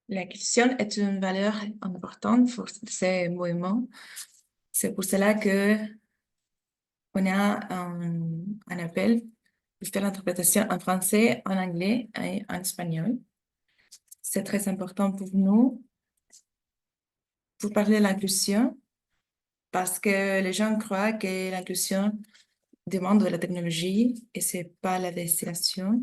L'inclusion est une valeur importante pour ces mouvements. C'est pour cela que on a un appel pour faire l'interprétation en français, en anglais et en espagnol. C'est très important pour nous pour parler de l'inclusion parce que les gens croient que l'inclusion demande de la technologie et c'est pas la destination.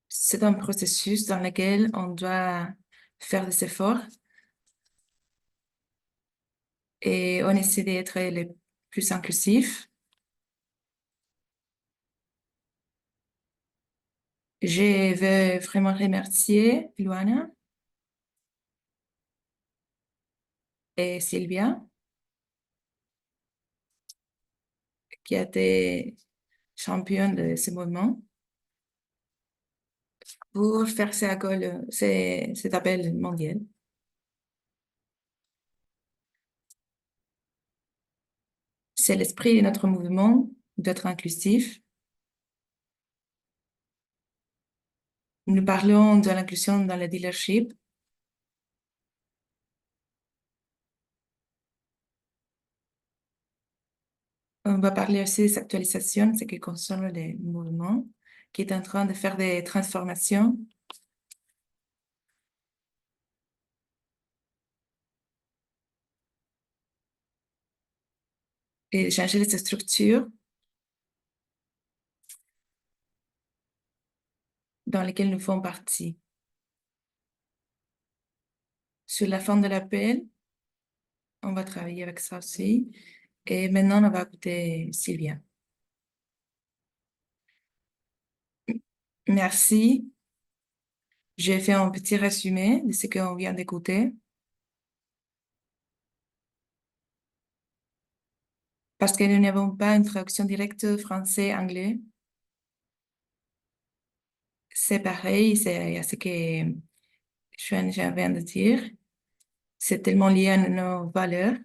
C'est un processus dans lequel on doit faire des efforts et on essaie d'être les plus inclusifs. Je veux vraiment remercier Luana et Sylvia qui a été championne de ce mouvement pour faire cet appel mondial. C'est l'esprit de notre mouvement d'être inclusif. Nous parlons de l'inclusion dans le leadership. On va parler aussi des actualisations, ce qui concerne le mouvement, qui est en train de faire des transformations. Et changer les structures dans lesquelles nous faisons partie. Sur la fin de l'appel, on va travailler avec ça aussi. Et maintenant, on va écouter Sylvia. Merci. J'ai fait un petit résumé de ce qu'on vient d'écouter. Parce que nous n'avons pas une traduction directe français-anglais. C'est pareil, c'est à ce que je viens de dire. C'est tellement lié à nos valeurs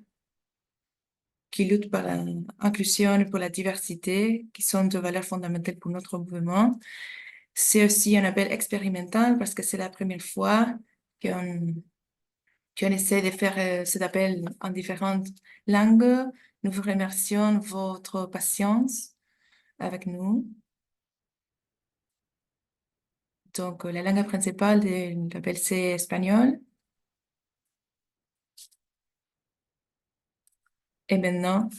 qui luttent pour l'inclusion et pour la diversité, qui sont des valeurs fondamentales pour notre mouvement. C'est aussi un appel expérimental parce que c'est la première fois qu'on essaie de faire cet appel en différentes langues. Nous vous remercions de votre patience avec nous. Donc, la langue principale de l'appel, c'est espagnol. Et maintenant,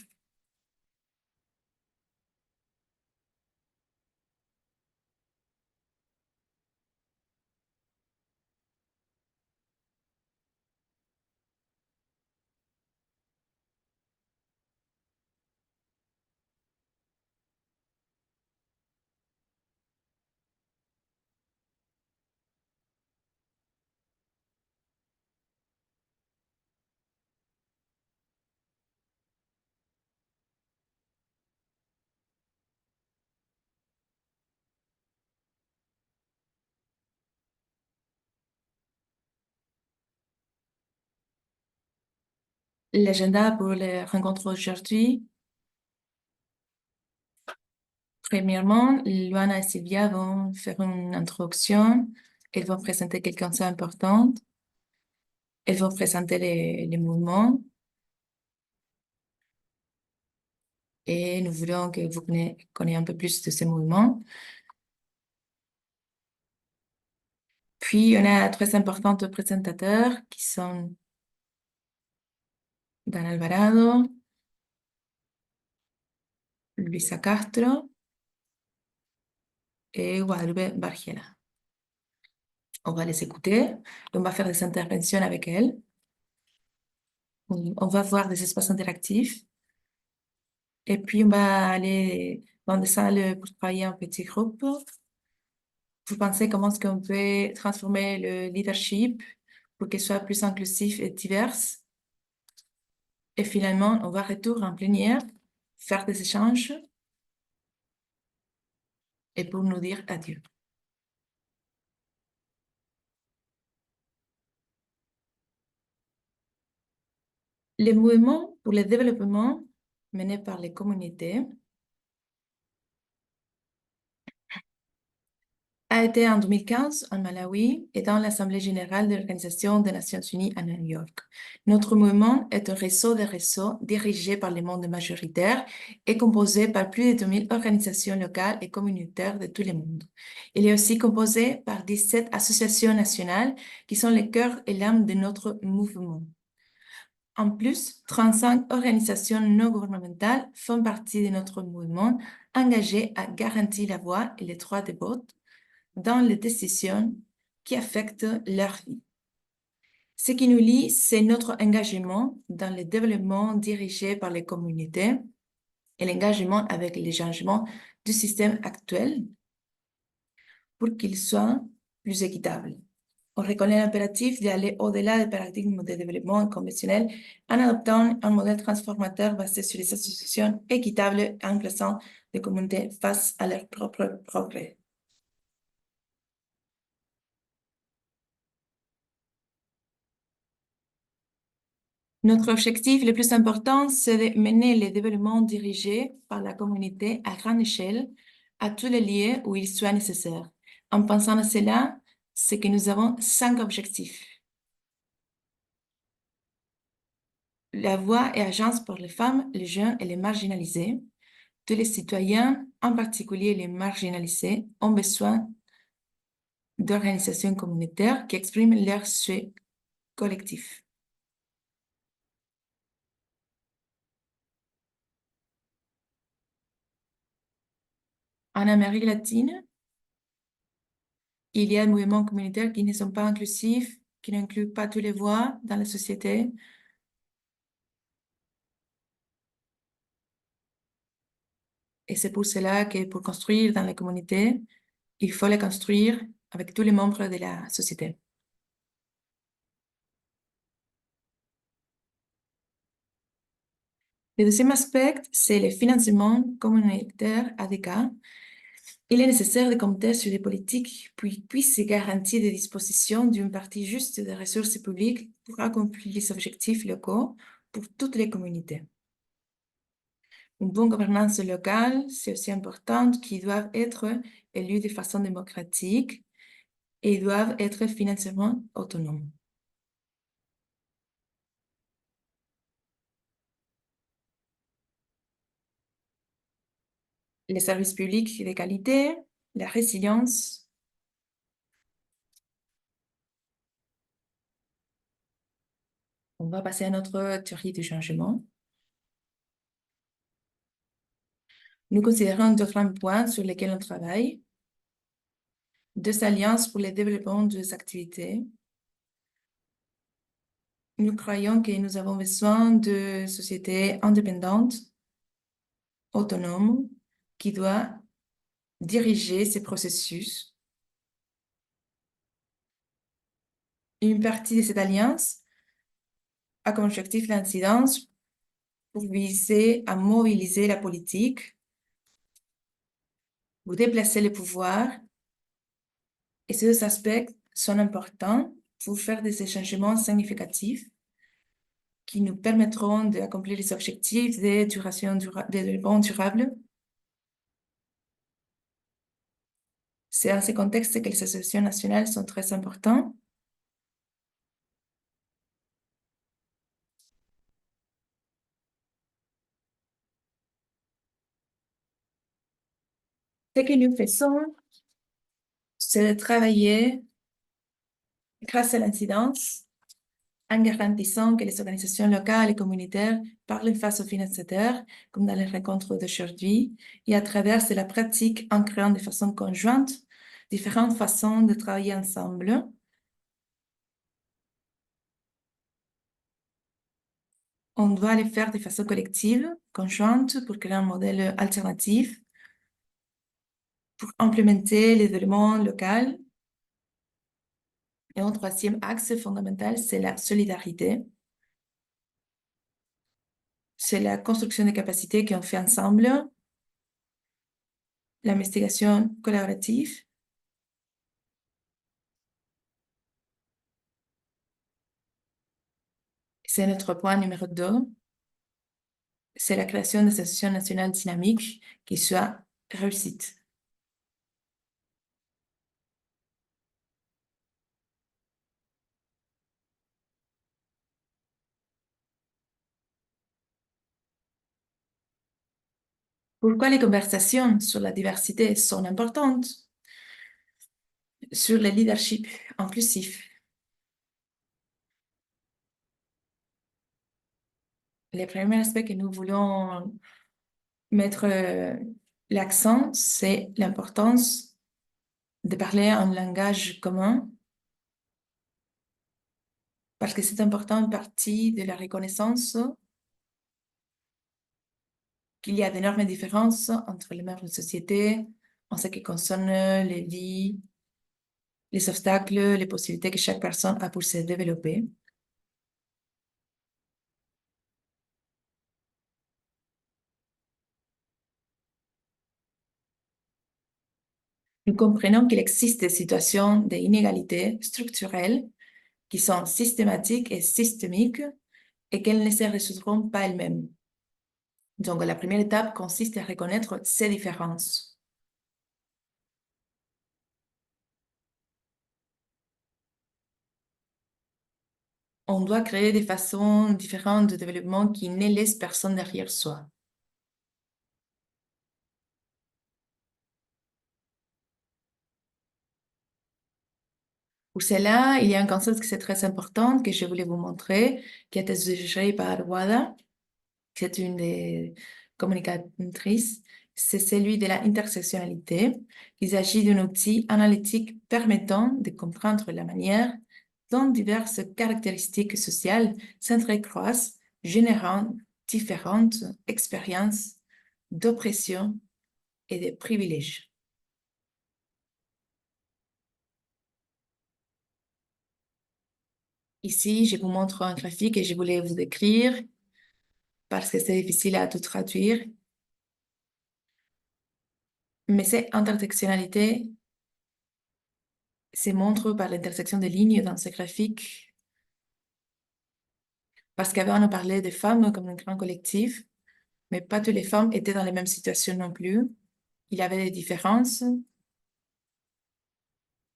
l'agenda pour les rencontres aujourd'hui. Premièrement, Luana et Sylvia vont faire une introduction. Elles vont présenter quelqu'un d'important. Elles vont présenter les mouvements. Et nous voulons que vous connaissiez un peu plus de ces mouvements. Puis, on a trois importants présentateurs qui sont Dan Alvarado, Luisa Castro et Guadalupe Bargiela. On va les écouter. On va faire des interventions avec elles. On va voir des espaces interactifs. Et puis, on va aller dans des salles pour travailler en petits groupes. Vous pensez comment est-ce qu'on peut transformer le leadership pour qu'il soit plus inclusif et divers? Et finalement, on va retourner en plénière, faire des échanges et pour nous dire adieu. Les mouvements pour le développement menés par les communautés a été en 2015 en Malawi et dans l'Assemblée générale de l'Organisation des Nations unies à New York. Notre mouvement est un réseau de réseaux dirigé par les mondes majoritaires et composé par plus de 2000 organisations locales et communautaires de tout le monde. Il est aussi composé par 17 associations nationales qui sont le cœur et l'âme de notre mouvement. En plus, 35 organisations non gouvernementales font partie de notre mouvement engagé à garantir la voix et les droits des votes dans les décisions qui affectent leur vie. Ce qui nous lie, c'est notre engagement dans le développement dirigé par les communautés et l'engagement avec les changements du système actuel pour qu'il soit plus équitable. On reconnaît l'impératif d'aller au-delà des paradigmes de développement conventionnels en adoptant un modèle transformateur basé sur les associations équitables et en plaçant les communautés face à leur propre progrès. Notre objectif le plus important, c'est de mener le développement dirigé par la communauté à grande échelle à tous les lieux où il soit nécessaire. En pensant à cela, c'est que nous avons 5 objectifs. La voix et agence pour les femmes, les jeunes et les marginalisés. Tous les citoyens, en particulier les marginalisés, ont besoin d'organisations communautaires qui expriment leur souhait collectif. En Amérique latine, il y a des mouvements communautaires qui ne sont pas inclusifs, qui n'incluent pas toutes les voix dans la société. Et c'est pour cela que pour construire dans les communautés, il faut les construire avec tous les membres de la société. Le deuxième aspect, c'est le financement communautaire adéquat. Il est nécessaire de compter sur des politiques qui puissent garantir des dispositions d'une partie juste des ressources publiques pour accomplir les objectifs locaux pour toutes les communautés. Une bonne gouvernance locale, c'est aussi important, qui doivent être élus de façon démocratique et doivent être financièrement autonomes. Les services publics de qualité, la résilience. On va passer à notre théorie du changement. Nous considérons différents points sur lesquels on travaille. 2 alliances pour le développement des activités. Nous croyons que nous avons besoin de sociétés indépendantes, autonomes, qui doivent diriger ces processus. Une partie de cette alliance a comme objectif l'incidence pour viser à mobiliser la politique, pour déplacer le pouvoir. Et ces 2 aspects sont importants pour faire des changements significatifs qui nous permettront d'accomplir les objectifs de développement durable. C'est dans ce contexte que les associations nationales sont très importantes. Ce que nous faisons, c'est de travailler grâce à l'incidence, en garantissant que les organisations locales et communautaires parlent face aux financeurs, comme dans les rencontres d'aujourd'hui, et à travers de la pratique en créant de façon conjointe différentes façons de travailler ensemble. On doit les faire de façon collective, conjointe, pour créer un modèle alternatif, pour implémenter les éléments locaux. Et un troisième axe fondamental, c'est la solidarité. C'est la construction des capacités qu'on fait ensemble, l'investigation collaborative. C'est notre point numéro 2. C'est la création d'associations nationales dynamiques qui soient réussites. Pourquoi les conversations sur la diversité sont importantes? Sur le leadership inclusif. Le premier aspect que nous voulons mettre l'accent, c'est l'importance de parler un langage commun, parce que c'est important en partie de la reconnaissance qu'il y a d'énormes différences entre les membres de la société en ce qui concerne les vies, les obstacles, les possibilités que chaque personne a pour se développer. Nous comprenons qu'il existe des situations d'inégalité structurelle qui sont systématiques et systémiques et qu'elles ne se résoudront pas elles-mêmes. Donc, la première étape consiste à reconnaître ces différences. On doit créer des façons différentes de développement qui ne laissent personne derrière soi. Pour cela, il y a un concept qui est très important que je voulais vous montrer, qui a été suggéré par Wada, qui est une des communicatrices. C'est celui de la intersectionnalité. Il s'agit d'un outil analytique permettant de comprendre la manière dont diverses caractéristiques sociales s'entrecroisent, générant différentes expériences d'oppression et de privilèges. Ici, je vous montre un graphique et je voulais vous décrire parce que c'est difficile à tout traduire. Mais cette intersectionnalité se montre par l'intersection des lignes dans ce graphique. Parce qu'avant, on parlait des femmes comme un grand collectif, mais pas toutes les femmes étaient dans les mêmes situations non plus. Il y avait des différences.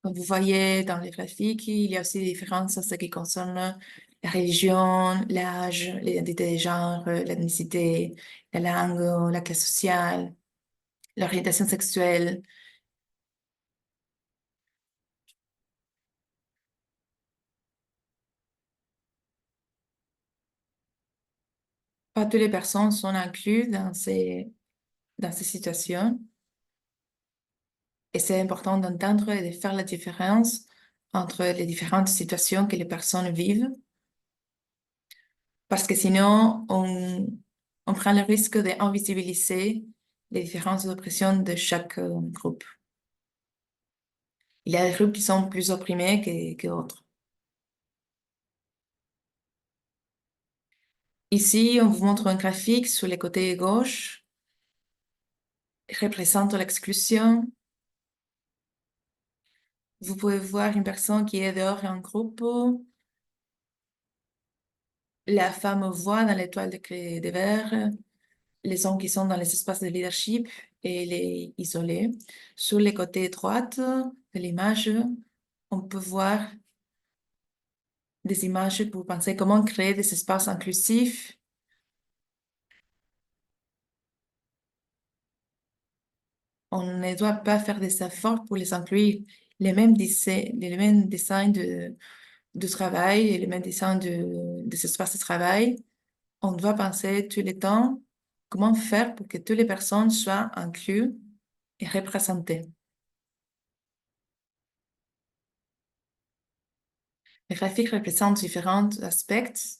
Comme vous voyez dans les graphiques, il y a aussi des différences en ce qui concerne la religion, l'âge, l'identité de genre, l'ethnicité, la langue, la classe sociale, l'orientation sexuelle. Pas toutes les personnes sont incluses dans ces situations. Et c'est important d'entendre et de faire la différence entre les différentes situations que les personnes vivent, parce que sinon, on prend le risque d'invisibiliser les différences d'oppression de chaque groupe. Il y a des groupes qui sont plus opprimés que d'autres. Ici, on vous montre un graphique sur le côté gauche, représente l'exclusion. Vous pouvez voir une personne qui est dehors en groupe. La femme voit dans l'étoile de verre les hommes qui sont dans les espaces de leadership et les isolés. Sur les côtés droits de l'image, on peut voir des images pour penser comment créer des espaces inclusifs. On ne doit pas faire des efforts pour les inclure. Les mêmes designs de travail et les mêmes designs des espaces de travail. On doit penser tout le temps comment faire pour que toutes les personnes soient incluses et représentées. Les graphiques représentent différents aspects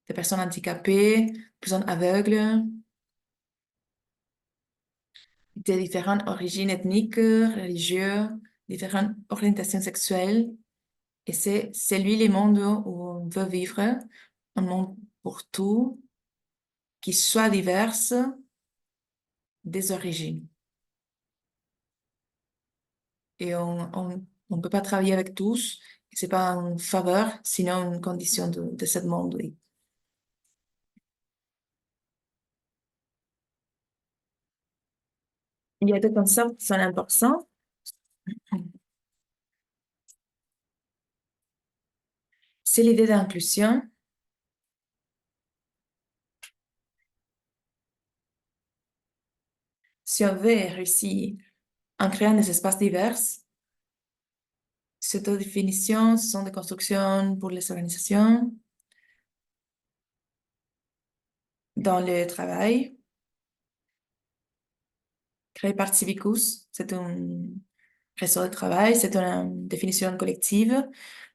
des personnes handicapées, personnes aveugles, de différentes origines ethniques, religieuses, différentes orientations sexuelles. Et c'est celui le monde où on veut vivre, un monde pour tout, qui soit diverse des origines. Et on peut pas travailler avec tous. C'est pas une faveur, sinon une condition de ce monde, oui. Il y a deux concepts qui sont importants. C'est l'idée d'inclusion. si on veut réussir en créant des espaces divers, ces deux définitions sont des constructions pour les organisations, dans le travail, créé par Civicus, c'est un réseau de travail, c'est une définition collective,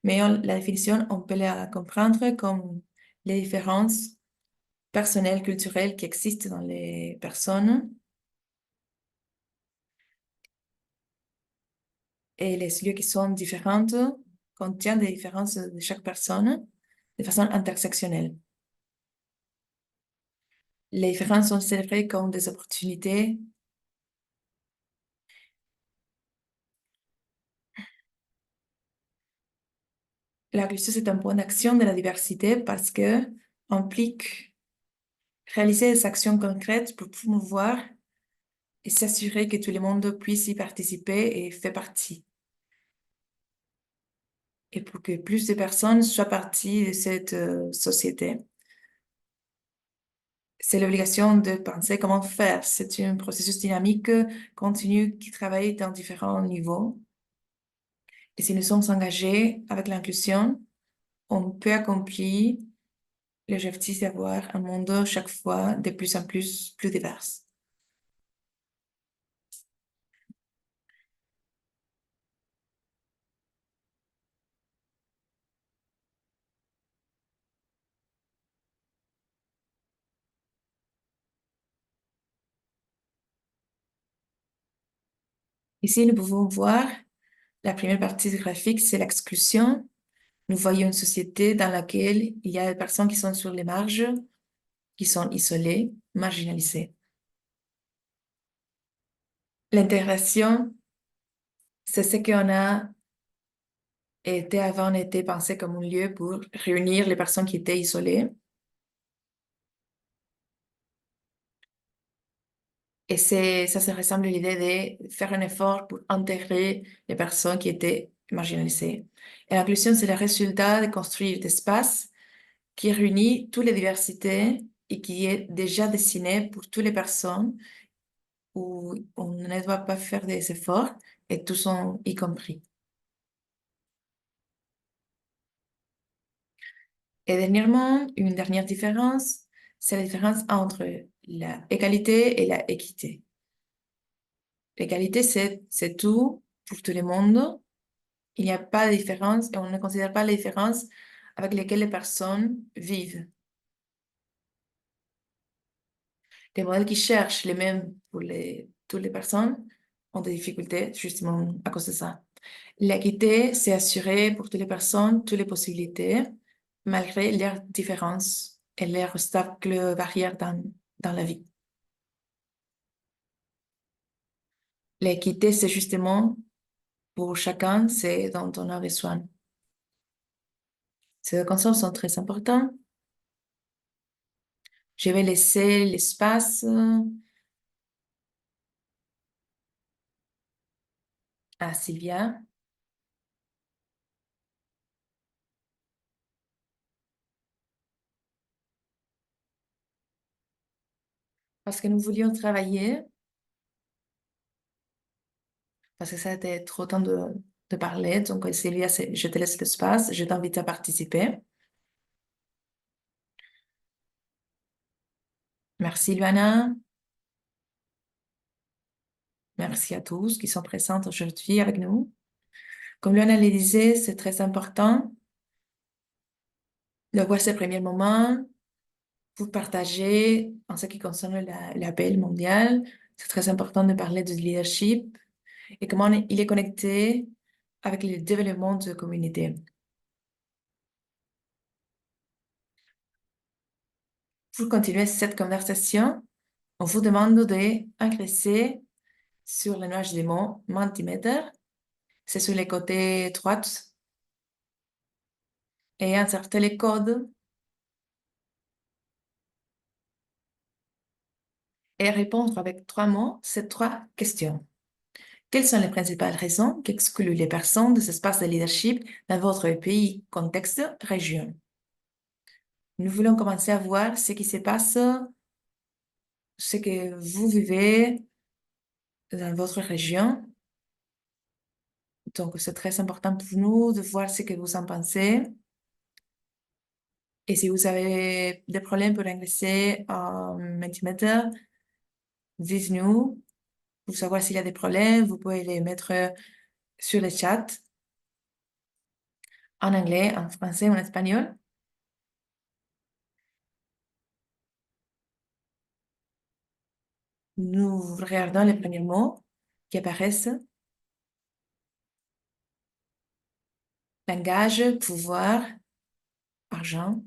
mais la définition, on peut la comprendre comme les différences personnelles, culturelles qui existent dans les personnes et les lieux qui sont différents contiennent des différences de chaque personne de façon intersectionnelle. Les différences sont célébrées comme des opportunités. L'inclusion, c'est un point d'action de la diversité parce que implique réaliser des actions concrètes pour promouvoir et s'assurer que tout le monde puisse y participer et faire partie. Et pour que plus de personnes soient partie de cette société. C'est l'obligation de penser comment faire. C'est un processus dynamique, continu, qui travaille dans différents niveaux. Et si nous sommes engagés avec l'inclusion, on peut accomplir l'objectif d'avoir un monde chaque fois de plus en plus divers. Ici, nous pouvons voir la première partie du graphique, c'est l'exclusion. Nous voyons une société dans laquelle il y a des personnes qui sont sur les marges, qui sont isolées, marginalisées. L'intégration, c'est ce qu'on a été avant, été pensé comme un lieu pour réunir les personnes qui étaient isolées. Et ça se ressemble à l'idée de faire un effort pour intégrer les personnes qui étaient marginalisées. Et l'inclusion, c'est le résultat de construire des espaces qui réunit toutes les diversités et qui est déjà destiné pour toutes les personnes où on ne doit pas faire des efforts et tous sont y compris. Et dernièrement, une dernière différence, c'est la différence entre la égalité et la équité. L'égalité, c'est tout pour tout le monde. Il n'y a pas de différence et on ne considère pas les différences avec lesquelles les personnes vivent. Les modèles qui cherchent les mêmes pour toutes les personnes ont des difficultés justement à cause de ça. L'équité, c'est assurer pour toutes les personnes toutes les possibilités, malgré leurs différences et leurs obstacles, barrières dans la vie. L'équité, c'est justement pour chacun, c'est dont on a besoin. Ces deux concepts sont très importants. Je vais laisser l'espace à Sylvia. Parce que nous voulions travailler, parce que ça a été trop temps de parler. Donc, Sylvia, je te laisse l'espace, je t'invite à participer. Merci, Luana. Merci à tous qui sont présents aujourd'hui avec nous. Comme Luana le disait, c'est très important de voir ces premiers moments pour partager en ce qui concerne l'appel mondial. C'est très important de parler du leadership et comment il est connecté avec le développement de la communauté. Pour continuer cette conversation, on vous demande d'ingresser sur le nuage des mots Mentimeter. C'est sur les côtés droits et insérer les codes et répondre avec 3 mots ces 3 questions. Quelles sont les principales raisons qui excluent les personnes de cet espace de leadership dans votre pays, contexte, région? Nous voulons commencer à voir ce qui se passe, ce que vous vivez dans votre région. Donc, c'est très important pour nous de voir ce que vous en pensez. Et si vous avez des problèmes pour l'anglais en Mentimeter, dites-nous pour savoir s'il y a des problèmes. Vous pouvez les mettre sur le chat en anglais, en français ou en espagnol. Nous regardons les premiers mots qui apparaissent. Langage, pouvoir, argent.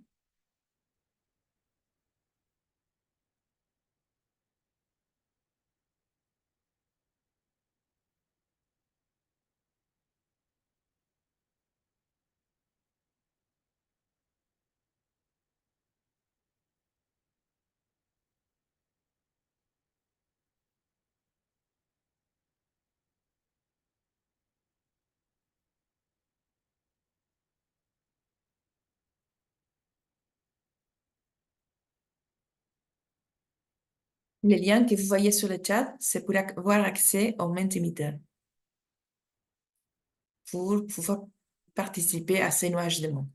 Les liens que vous voyez sur le chat, c'est pour avoir accès au Mentimeter, pour pouvoir participer à ces nuages de mots.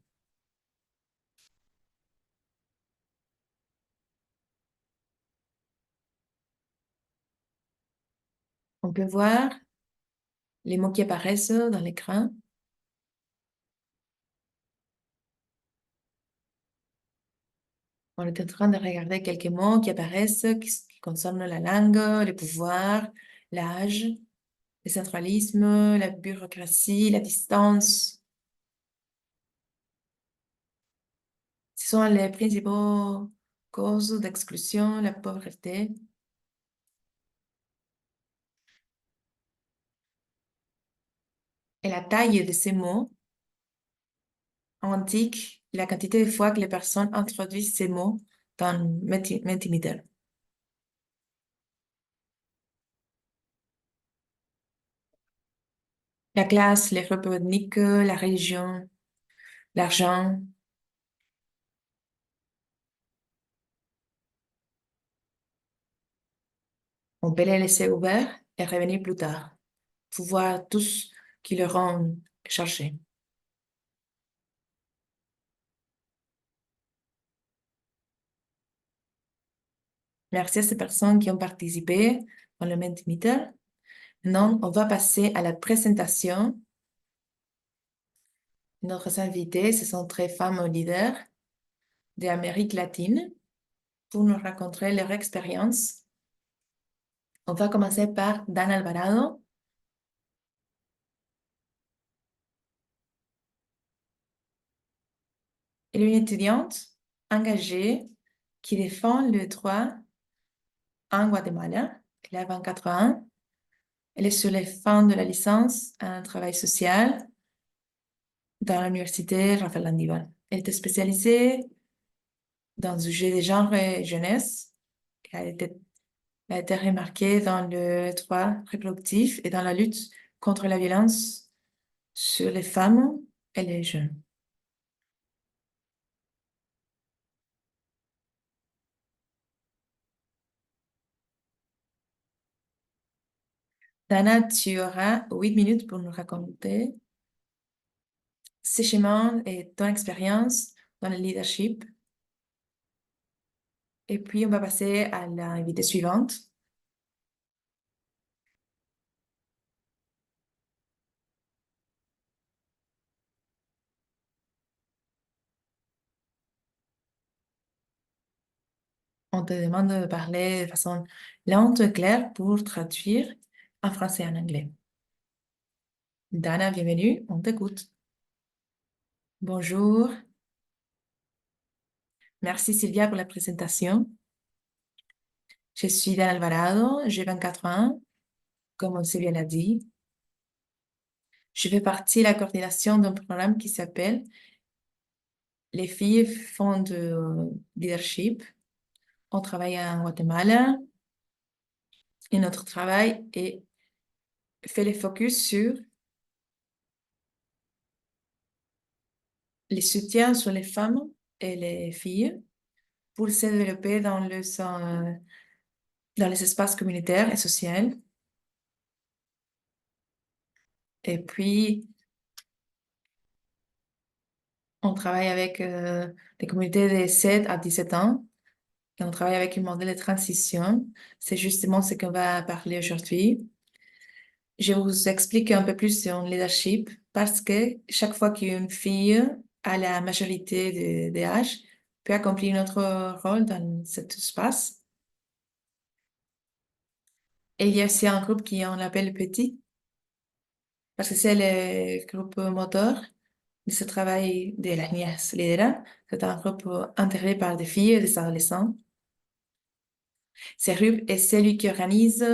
On peut voir les mots qui apparaissent dans l'écran. On est en train de regarder quelques mots qui apparaissent, qui concernent la langue, le pouvoir, l'âge, le centralisme, la bureaucratie, la distance. Ce sont les principaux causes d'exclusion, la pauvreté. Et la taille de ces mots indique la quantité de fois que les personnes introduisent ces mots dans Mentimeter. La classe, les groupes ethniques, la religion, l'argent. On peut les laisser ouverts et revenir plus tard pour voir tous qui leur ont chargé. Merci à ces personnes qui ont participé dans le Mentimeter. Maintenant, on va passer à la présentation. Nos invités, ce sont très femmes leaders d'Amérique latine pour nous raconter leur expérience. On va commencer par Dana Alvarado. Elle est une étudiante engagée qui défend le droit en Guatemala. Elle a 24 ans. Elle est sur les fins de la licence en travail social dans l'université Rafael Landívar. Elle était spécialisée dans le sujet des genres et jeunesse. Elle a été remarquée dans le droit reproductif et dans la lutte contre la violence sur les femmes et les jeunes. Dana, tu auras 8 minutes pour nous raconter ces chemins et ton expérience dans le leadership. Et puis, on va passer à l'invitée suivante. On te demande de parler de façon lente et claire pour traduire en français et en anglais. Dana, bienvenue, on t'écoute. Bonjour. Merci Sylvia pour la présentation. Je suis Dana Alvarado, j'ai 24 ans, comme Sylvia l'a dit. Je fais partie de la coordination d'un programme qui s'appelle Les filles font de leadership. On travaille en Guatemala et notre travail fait le focus sur les soutiens sur les femmes et les filles pour se développer dans les espaces communautaires et sociaux. Et puis, on travaille avec des communautés de 7 à 17 ans et on travaille avec un modèle de transition. C'est justement ce qu'on va parler aujourd'hui. Je vous explique un peu plus sur le leadership parce que chaque fois qu'une fille à la majorité d'âge peut accomplir notre rôle dans cet espace. Et il y a aussi un groupe qui on appelle petit parce que c'est le groupe moteur de ce travail de las niñas lideran. C'est un groupe intégré par des filles et des adolescents. Ce groupe est celui qui organise,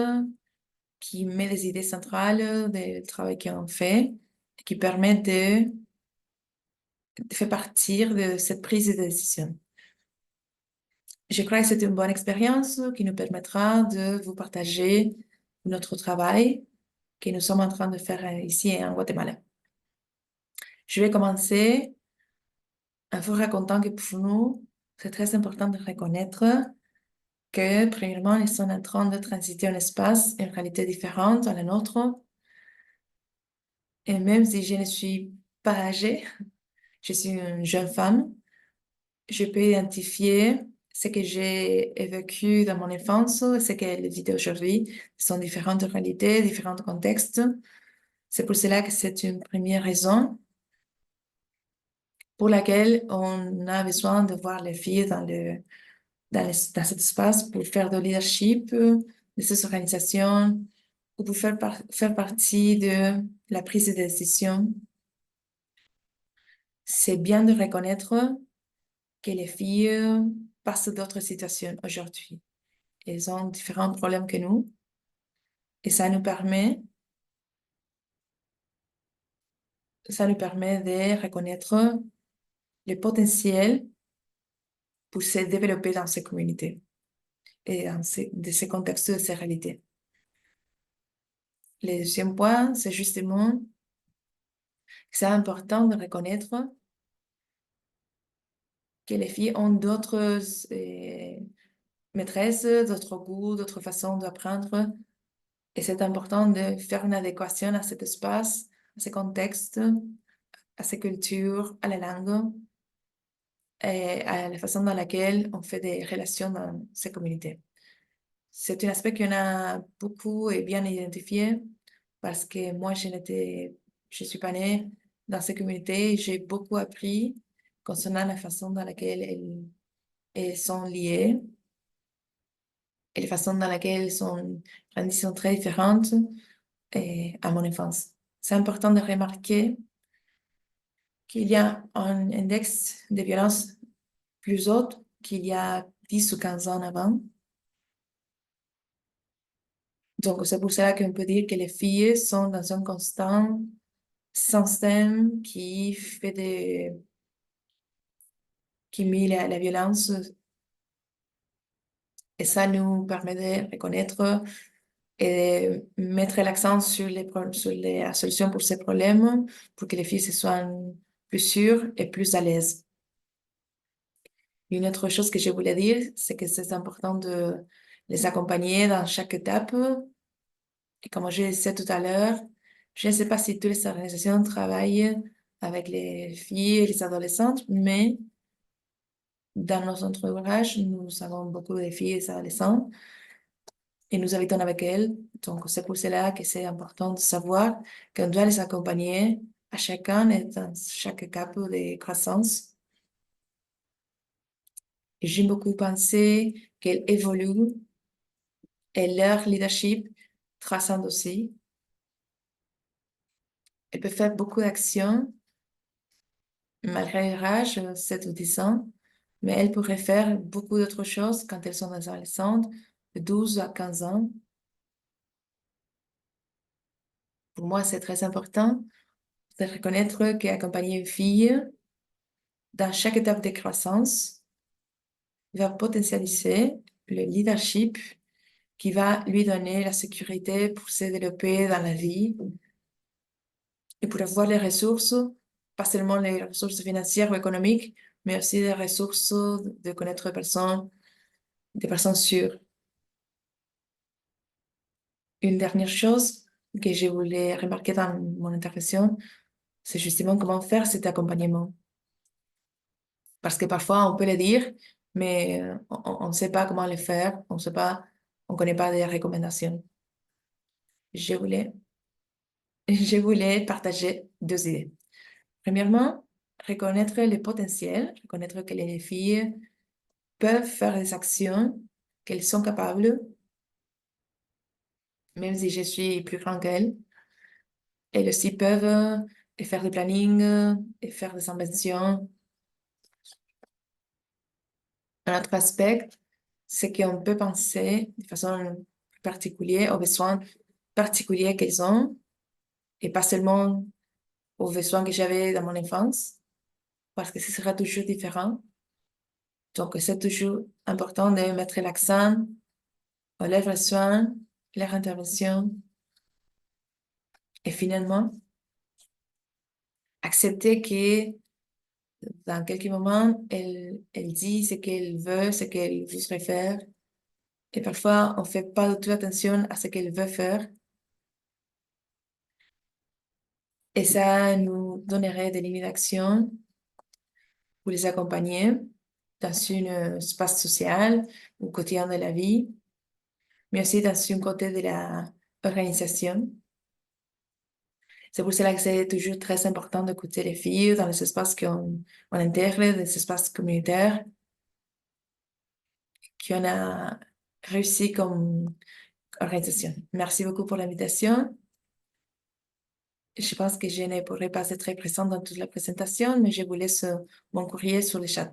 qui met des idées centrales du travail qu'on fait, qui permet de faire partir de cette prise de décision. Je crois que c'est une bonne expérience qui nous permettra de vous partager notre travail que nous sommes en train de faire ici en Guatemala. Je vais commencer en vous racontant que pour nous, c'est très important de reconnaître que, premièrement, ils sont en train de transiter un espace, une réalité différente à la nôtre. Et même si je ne suis pas âgée, je suis une jeune femme, je peux identifier ce que j'ai vécu dans mon enfance et ce qu'elle vit aujourd'hui. Ce sont différentes réalités, différents contextes. C'est pour cela que c'est une première raison pour laquelle on a besoin de voir les filles dans cet espace pour faire de leadership de ces organisations ou pour faire partie de la prise de décision. C'est bien de reconnaître que les filles passent d'autres situations aujourd'hui. Elles ont différents problèmes que nous et ça nous permet de reconnaître le potentiel pour se développer dans ces communautés et dans ces contextes de ces réalités. Le deuxième point, c'est justement que c'est important de reconnaître que les filles ont d'autres maîtresses, d'autres goûts, d'autres façons d'apprendre. Et c'est important de faire une adéquation à cet espace, à ce contexte, à ces cultures, à la langue et à la façon dans laquelle on fait des relations dans ces communautés. C'est un aspect qu'on a beaucoup et bien identifié parce que moi, je suis pas née dans ces communautés. J'ai beaucoup appris concernant la façon dans laquelle elles sont liées et la façon dans laquelle elles sont grandies sont très différentes à mon enfance. C'est important de remarquer qu'il y a un index de violence plus haut qu'il y a 10 ou 15 ans avant. Donc, c'est pour cela qu'on peut dire que les filles sont dans un constant système qui met la violence et ça nous permet de reconnaître et de mettre l'accent sur sur la solution pour ces problèmes pour que les filles se soient plus sûres et plus à l'aise. Une autre chose que je voulais dire, c'est que c'est important de les accompagner dans chaque étape. Et comme je disais tout à l'heure, je ne sais pas si toutes les organisations travaillent avec les filles et les adolescentes, mais dans nos entourages, nous avons beaucoup de filles et d'adolescents et nous habitons avec elles. Donc, c'est pour cela que c'est important de savoir qu'on doit les accompagner à chacun et dans chaque étape de croissance. Et j'ai beaucoup pensé qu'elles évoluent et leur leadership transcende aussi. Elles peuvent faire beaucoup d'actions malgré leur âge, 7 ou 10 ans, mais elles pourraient faire beaucoup d'autres choses quand elles sont adolescentes, de 12 à 15 ans. Pour moi, c'est très important de reconnaître qu'accompagner une fille dans chaque étape de croissance va potentialiser le leadership qui va lui donner la sécurité pour se développer dans la vie et pour avoir les ressources, pas seulement les ressources financières ou économiques, mais aussi les ressources de connaître des personnes sûres. Une dernière chose, que je voulais remarquer dans mon intervention, c'est justement comment faire cet accompagnement. Parce que parfois, on peut le dire, mais on ne sait pas comment le faire, on sait pas, on connaît pas des recommandations. Je voulais, je voulais partager deux idées. Premièrement, reconnaître le potentiel, reconnaître que les filles peuvent faire des actions qu'elles sont capables, même si je suis plus grande qu'elles. Elles aussi peuvent faire des plannings et faire des inventions. Un autre aspect, c'est qu'on peut penser de façon particulière aux besoins particuliers qu'elles ont et pas seulement aux besoins que j'avais dans mon enfance, parce que ce sera toujours différent. Donc, c'est toujours important de mettre l'accent sur leurs besoins, leur intervention et finalement, accepter que dans quelques moments, elle dit ce qu'elle veut, ce qu'elle voudrait faire. Et parfois, on fait pas du tout attention à ce qu'elle veut faire. Et ça nous donnerait des limites d'action pour les accompagner dans un espace social ou quotidien de la vie, mais aussi dans un côté de la organisation. C'est pour cela que c'est toujours très important d'écouter les filles dans les espaces on intègre, les espaces communautaires qu'on a réussi comme organisation. Merci beaucoup pour l'invitation. Je pense que je ne pourrai pas être très présente dans toute la présentation, mais je vous laisse mon courrier sur le chat.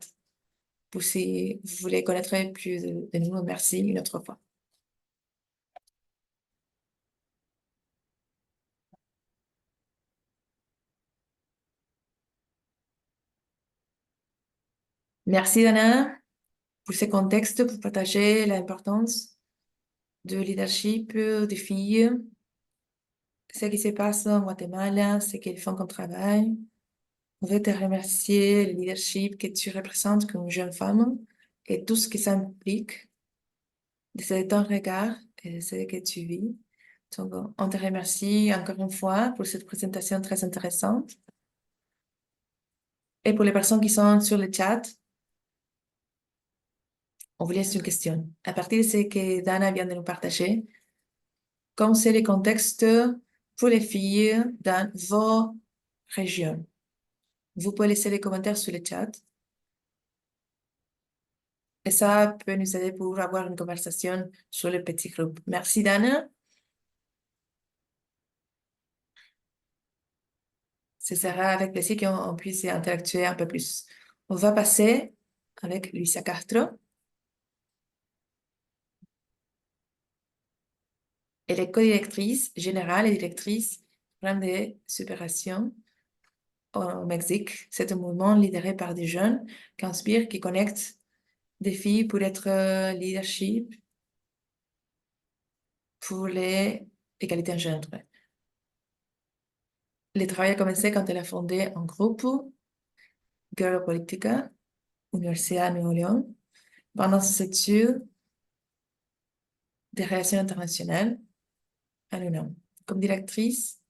Pour si vous voulez connaître plus de nous, merci une autre fois. Merci Dana pour ce contexte, pour partager l'importance de leadership des filles, ce qui se passe en Guatemala, ce qu'elles font comme travail. On veut te remercier le leadership que tu représentes comme jeune femme et tout ce que ça implique, de ton regard et de ce que tu vis. Donc, on te remercie encore une fois pour cette présentation très intéressante. Et pour les personnes qui sont sur le chat, on vous laisse une question. À partir de ce que Dana vient de nous partager, comment c'est le contexte pour les filles dans vos régions? Vous pouvez laisser les commentaires sur le chat. Et ça peut nous aider pour avoir une conversation sur le petit groupe. Merci, Dana. Ce sera avec plaisir qu'on puisse interagir un peu plus. On va passer avec Luisa Castro. Elle est co-directrice générale et directrice du programme de supération au Mexique. C'est un mouvement lidéré par des jeunes qui inspirent, qui connectent des filles pour être leadership pour les égalités en genre. Le travail a commencé quand elle a fondé un groupe, Girl Politica, Universidad de Nuevo León, pendant ses études des relations internationales à l'UNAM. Comme directrice,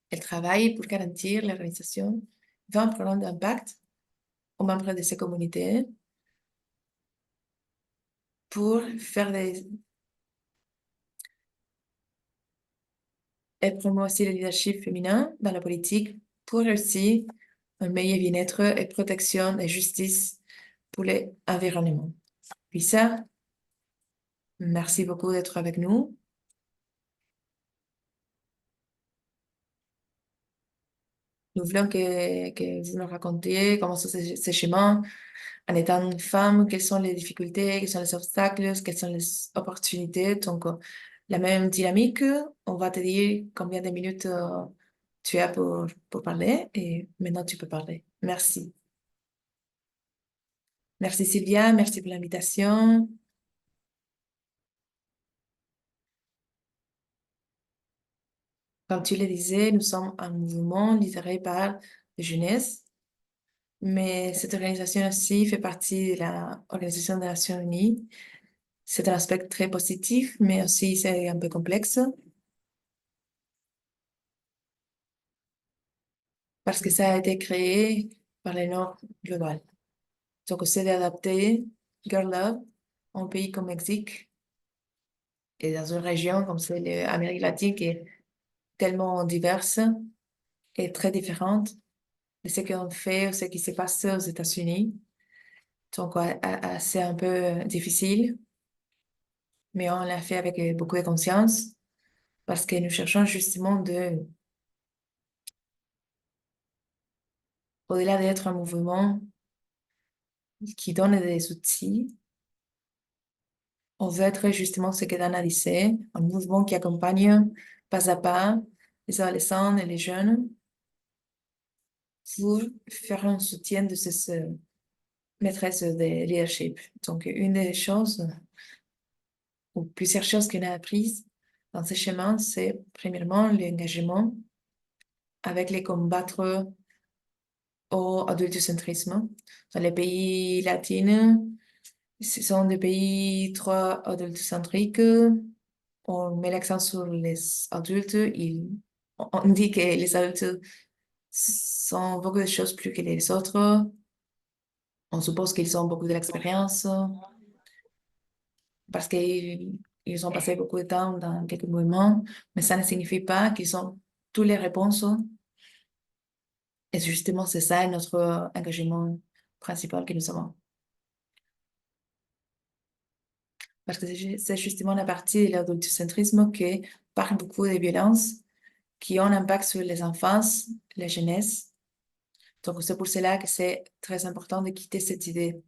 elle travaille pour garantir l'organisation d'un programme d'impact aux membres de ces communautés pour faire des... Elle promeut aussi le leadership féminin dans la politique pour réussir un meilleur bien-être et protection et justice pour l'environnement. Puis ça, merci beaucoup d'être avec nous. Nous voulons que vous nous racontiez comment sont ces chemins en étant une femme, quelles sont les difficultés, quels sont les obstacles, quelles sont les opportunités. Donc, la même dynamique, on va te dire combien de minutes tu as pour parler et maintenant tu peux parler. Merci. Merci Sylvia, merci pour l'invitation. Comme tu le disais, nous sommes un mouvement lidéré par la jeunesse, mais cette organisation aussi fait partie de l'Organisation des Nations Unies. C'est un aspect très positif, mais aussi c'est un peu complexe. parce que ça a été créé par le Nord global. Donc, c'est d'adapter Girl Love en un pays comme Mexique et dans une région comme c'est l'Amérique latine qui est tellement diverse et très différente de ce qu'on fait ou ce qui s'est passé aux États-Unis. Donc, c'est un peu difficile, mais on l'a fait avec beaucoup de conscience parce que nous cherchons justement au-delà d'être un mouvement qui donne des outils, on veut être justement ce que Dana disait, un mouvement qui accompagne pas à pas les adolescents et les jeunes pour faire un soutien de ces maîtresses de leadership. Donc, une des choses, ou plusieurs choses qu'on a apprises dans ce chemin, c'est premièrement l'engagement avec les combattre au adultocentrisme. Dans les pays latins, ce sont des pays trop adultocentriques. On met l'accent sur les adultes. On dit que les adultes sont beaucoup de choses plus que les autres. On suppose qu'ils ont beaucoup d'expérience parce qu'ils ont passé beaucoup de temps dans quelques mouvements, mais ça ne signifie pas qu'ils ont toutes les réponses. Et justement, c'est ça notre engagement principal que nous avons. Parce que c'est justement la partie de l'adultocentrisme qui parle beaucoup des violences qui ont un impact sur les enfants, la jeunesse. Donc, c'est pour cela que c'est très important de quitter cette idée.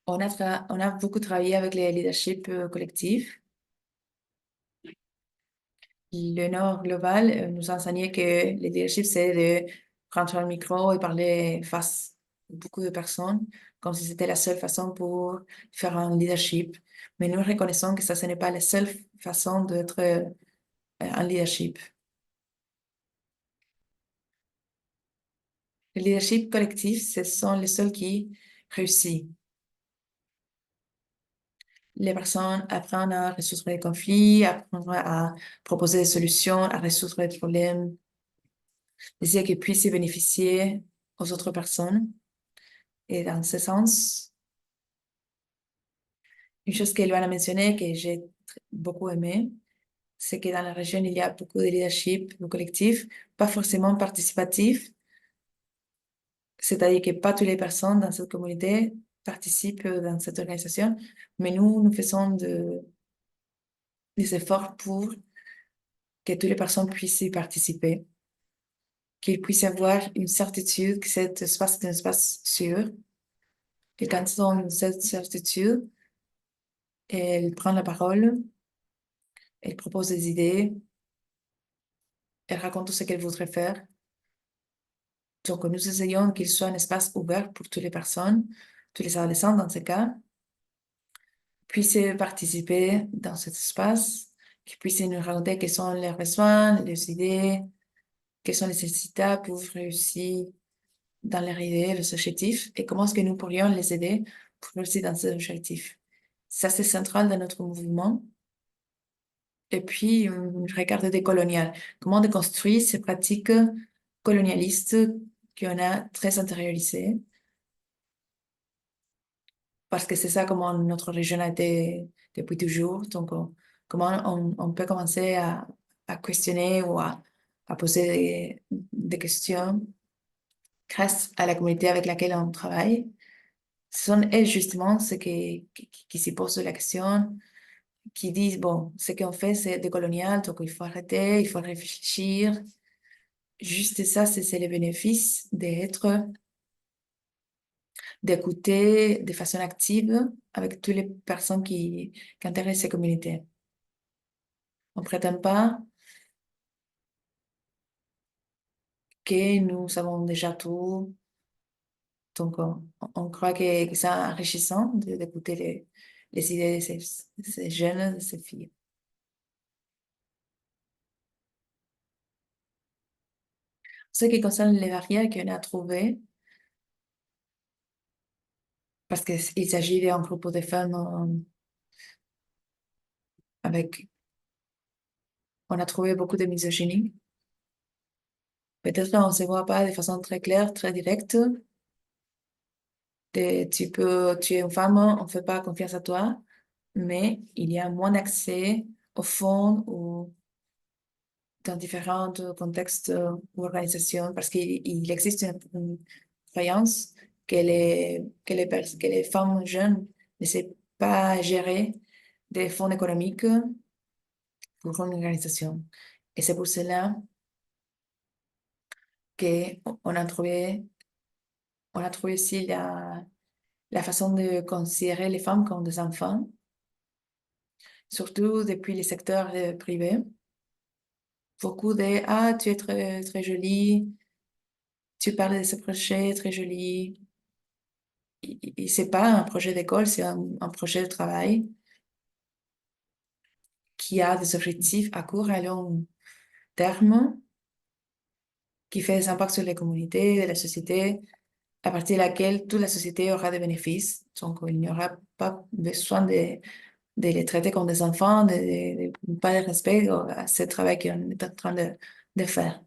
On a beaucoup travaillé avec les leaderships collectifs. Le Nord global nous enseignait que le leadership, c'est de prendre un micro et parler face à beaucoup de personnes, comme si c'était la seule façon pour faire un leadership. Mais nous reconnaissons que ça, ce n'est pas la seule façon d'être un leadership. Le leadership collectif, ce sont les seuls qui réussissent. Les personnes apprennent à résoudre les conflits, apprendre à proposer des solutions, à résoudre les problèmes, essayer qu'ils puissent y bénéficier aux autres personnes. Et dans ce sens, une chose qu'Eloane a mentionnée, que j'ai beaucoup aimé, c'est que dans la région, il y a beaucoup de leadership collectif, pas forcément participatif, c'est-à-dire que pas toutes les personnes dans cette communauté participent dans cette organisation, mais nous faisons des efforts pour que toutes les personnes puissent y participer, qu'ils puissent avoir une certitude que cet espace est un espace sûr. Et quand ils ont cette certitude, elles prennent la parole, elles proposent des idées, elles racontent ce qu'elles voudraient faire. Donc, nous essayons qu'il soit un espace ouvert pour toutes les personnes, tous les adolescents dans ce cas, puissent participer dans cet espace, qu'ils puissent nous raconter quels sont leurs besoins, leurs idées, quelles sont les étapes pour réussir dans leur idée, leurs objectifs, et comment est-ce que nous pourrions les aider pour réussir dans ces objectifs. Ça, c'est central dans notre mouvement. Et puis, une regarde décoloniale. Comment déconstruire ces pratiques colonialistes qu'on a très intériorisées. Parce que c'est ça comment notre région a été depuis toujours. Donc, comment on peut commencer à questionner ou à poser des questions grâce à la communauté avec laquelle on travaille. Ce sont elles, justement, ceux qui s'y posent la question, qui disent, bon, ce qu'on fait, c'est décolonial, donc il faut arrêter, il faut réfléchir. Juste ça, c'est le bénéfice d'écouter de façon active avec toutes les personnes qui intéressent ces communautés. On ne prétend pas que nous savons déjà tout. Donc, on croit que c'est enrichissant d'écouter les idées de ces jeunes, de ces filles. Ce qui concerne les barrières qu'on a trouvées, parce qu'il s'agit d'un groupe de femmes avec, on a trouvé beaucoup de misogynie. Peut-être on ne se voit pas de façon très claire, très directe. Tu es une femme, on ne fait pas confiance à toi, mais il y a moins accès au fond ou dans différents contextes ou organisations parce qu'il existe une croyance que les femmes jeunes ne savent pas gérer des fonds économiques pour une organisation. Et c'est pour cela qu'on a trouvé, on a trouvé aussi la façon de considérer les femmes comme des enfants, surtout depuis les secteurs privés. Beaucoup de «Ah, tu es très, très jolie, tu parles de ce projet très joli». C'est pas un projet d'école, c'est un projet de travail qui a des objectifs à court et à long terme, qui fait des impacts sur les communautés, la société, à partir de laquelle toute la société aura des bénéfices. Donc, il n'y aura pas besoin de les traiter comme des enfants, de pas de respect à ce travail qu'on est en train de faire.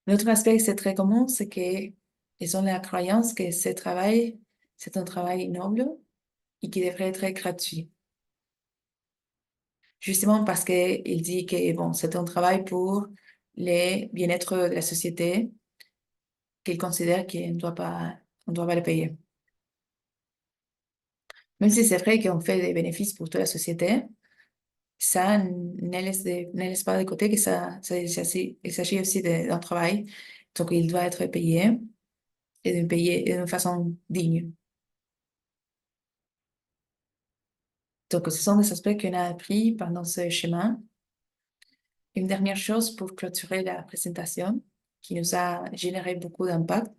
L'autre aspect, c'est très commun, c'est qu'ils ont la croyance que ce travail, c'est un travail noble et qui devrait être gratuit. Justement parce qu'il dit que bon, c'est un travail pour le bien-être de la société, qu'il considère on ne doit pas le payer. Même si c'est vrai qu'on fait des bénéfices pour toute la société, ça ne laisse pas de côté que il s'agit aussi d'un travail, donc il doit être payé et de payer d'une façon digne. Donc, ce sont des aspects qu'on a appris pendant ce chemin. Une dernière chose pour clôturer la présentation, qui nous a généré beaucoup d'impact,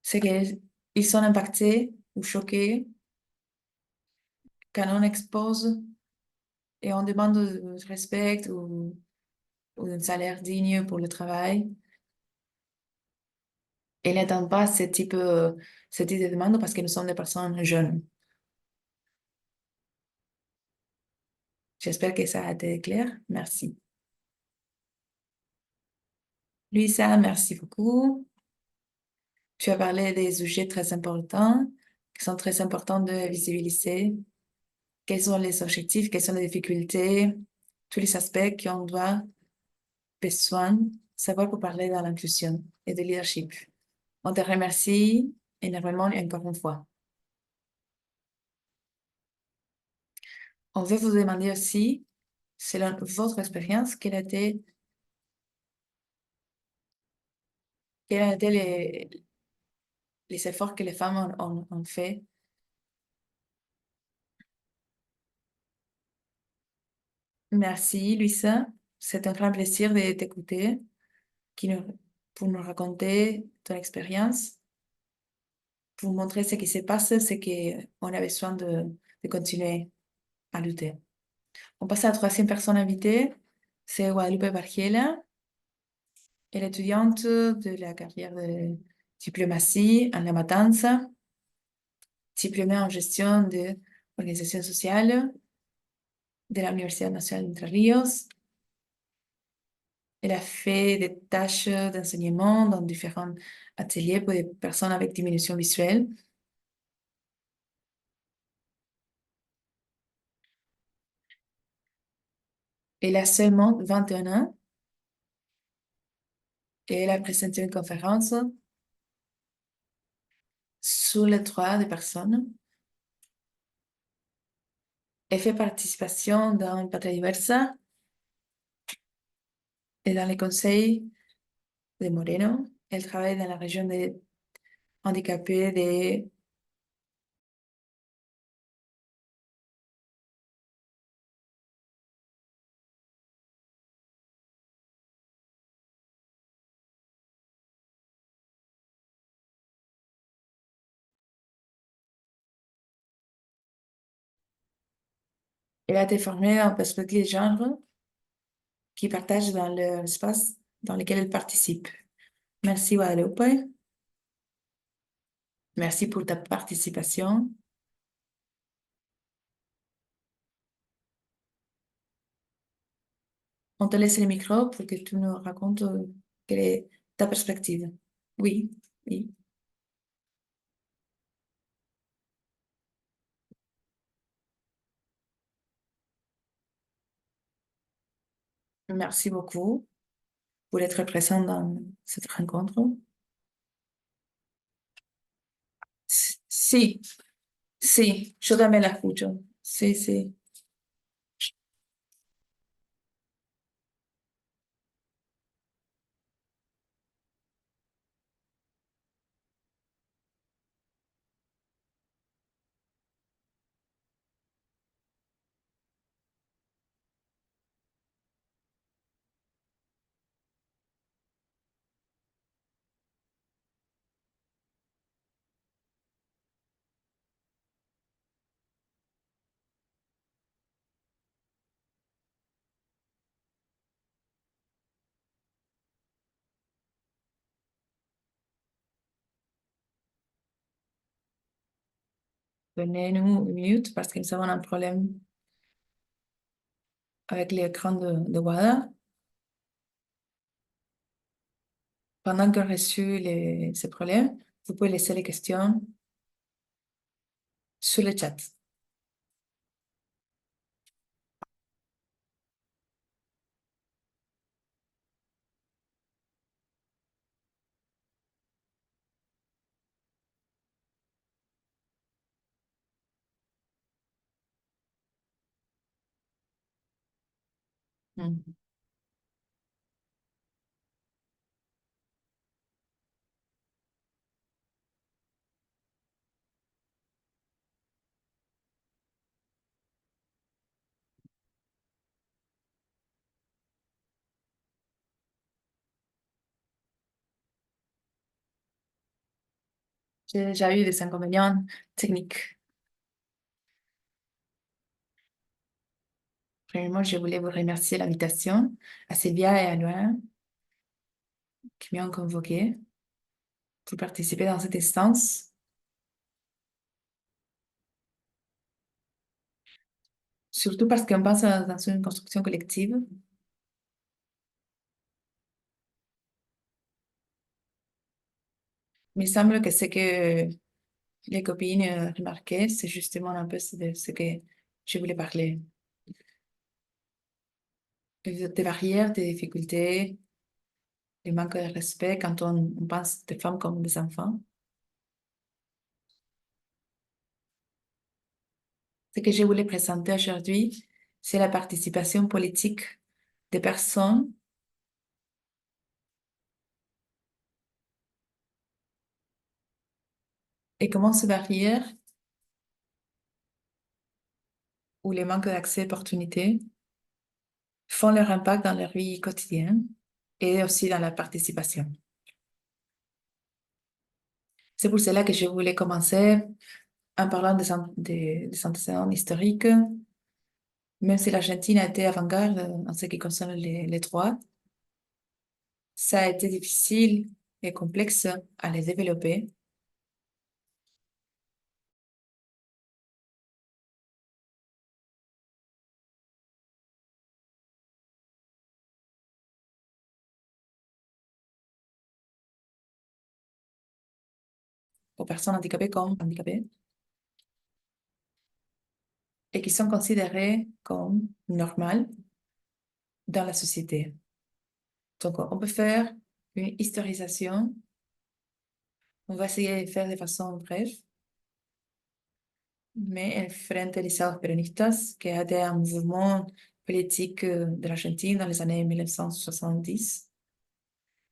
c'est qu'ils sont impactés ou choqués quand on expose et on demande du respect ou un salaire digne pour le travail. Et n'attendent pas ce type de demande parce que nous sommes des personnes jeunes. J'espère que ça a été clair. Merci. Luisa, merci beaucoup. Tu as parlé des sujets très importants, qui sont très importants de visibiliser. Quels sont les objectifs, quelles sont les difficultés, tous les aspects qu'on doit besoin savoir pour parler dans l'inclusion et de leadership. On te remercie énormément encore une fois. On veut vous demander aussi, selon votre expérience, quels ont été les efforts que les femmes ont fait. Merci, Luisa. C'est un grand plaisir de t'écouter, qui nous, pour nous raconter ton expérience, pour montrer ce qui se passe, ce qu'on a besoin de continuer à lutter. On passe à la troisième personne invitée, c'est Guadalupe Bargiela. Elle est étudiante de la carrière de diplomatie en La Matanza, diplômée en gestion de organisations sociales de la Universidad Nacional de Entre Ríos. Elle a fait des tâches d'enseignement dans différents ateliers pour des personnes avec diminution visuelle. Elle a seulement 21 ans et elle a présenté une conférence sur les droits des personnes. Elle fait participation dans Patria Diversa et dans les conseils de Moreno. Elle travaille dans la région des handicapés de Elle a été formée en perspective de genre qui partagent dans l'espace dans lequel elle participe. Merci, Guadalupe. Merci pour ta participation. On te laisse le micro pour que tu nous racontes quelle est ta perspective. Oui, oui. Merci beaucoup pour être présent dans cette rencontre. Sí, sí, yo también la escucho. Sí, sí. Donnez-nous une minute parce que nous avons un problème avec l'écran de Wada. Pendant qu'on reçu ces problèmes, vous pouvez laisser les questions sur le chat. Mm. J'ai déjà eu des inconvénients techniques. Premièrement, je voulais vous remercier l'invitation à Sylvia et à Loin qui m'ont convoqué pour participer dans cette instance, surtout parce qu'on pense dans une construction collective. Il me semble que ce que les copines remarquaient, c'est justement un peu de ce que je voulais parler. Des barrières, des difficultés, des manques de respect quand on pense des femmes comme des enfants. Ce que je voulais présenter aujourd'hui, c'est la participation politique des personnes et comment ces barrières ou les manques d'accès à opportunités font leur impact dans leur vie quotidienne et aussi dans la participation. C'est pour cela que je voulais commencer en parlant des antécédents historiques. Même si l'Argentine a été avant-garde en ce qui concerne les droits, ça a été difficile et complexe à les développer. Aux personnes handicapées comme handicapées et qui sont considérées comme normales dans la société. Donc, on peut faire une historisation. On va essayer de faire de façon brève, mais el Frente Lisados Peronistas, qui a été un mouvement politique de l'Argentine dans les années 1970,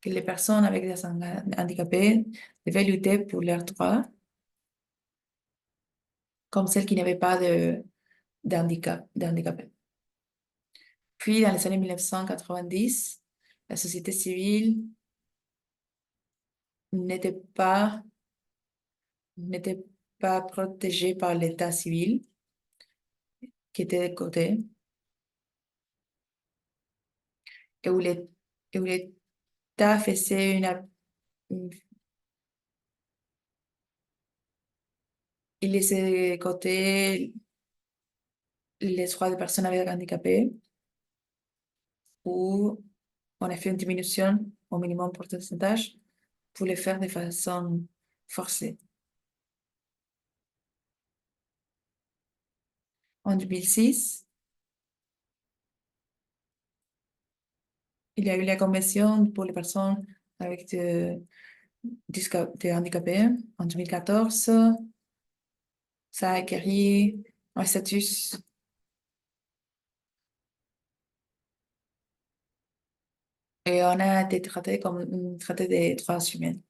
que les personnes avec des handicapés devaient lutter pour leurs droits, comme celles qui n'avaient pas de handicap. Puis, dans les années 1990, la société civile n'était pas, n'était pas protégée par l'état civil, qui était de côté, et où et où l'État faisait il laissait de côté les droits des personnes avec handicapés. où on a fait une diminution au minimum pourcentage pour le faire de façon forcée. En 2006, il y a eu la Convention pour les personnes avec des handicapés. En 2014, ça a acquis un statut et on a été traité comme un traité des droits humains.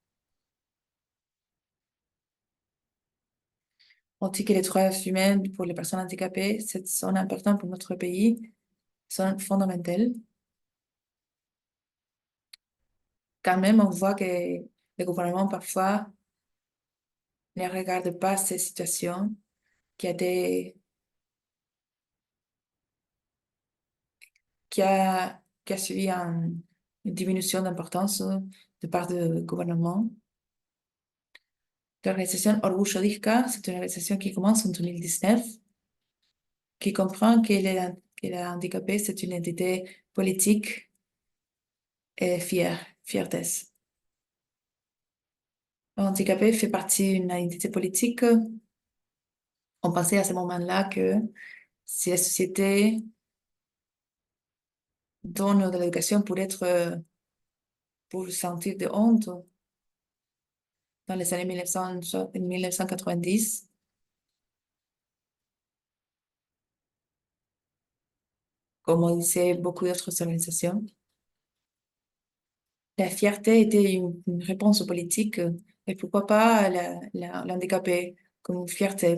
On dit que les droits humains pour les personnes handicapées sont importants pour notre pays, sont fondamentaux. Quand même, on voit que le gouvernement parfois ne regarde pas ces situations qui a été, qui a suivi une diminution d'importance de part du gouvernement. L'organisation Orgullo Disca, c'est une organisation qui commence en 2019, qui comprend que le handicapé, c'est une entité politique et fierté. Le handicapé fait partie d'une identité politique. On pensait à ce moment-là que si la société donne de l'éducation pour sentir de honte, dans les années 1990, comme on disait beaucoup d'autres organisations, la fierté était une réponse politique, et pourquoi pas l'handicapé comme une fierté?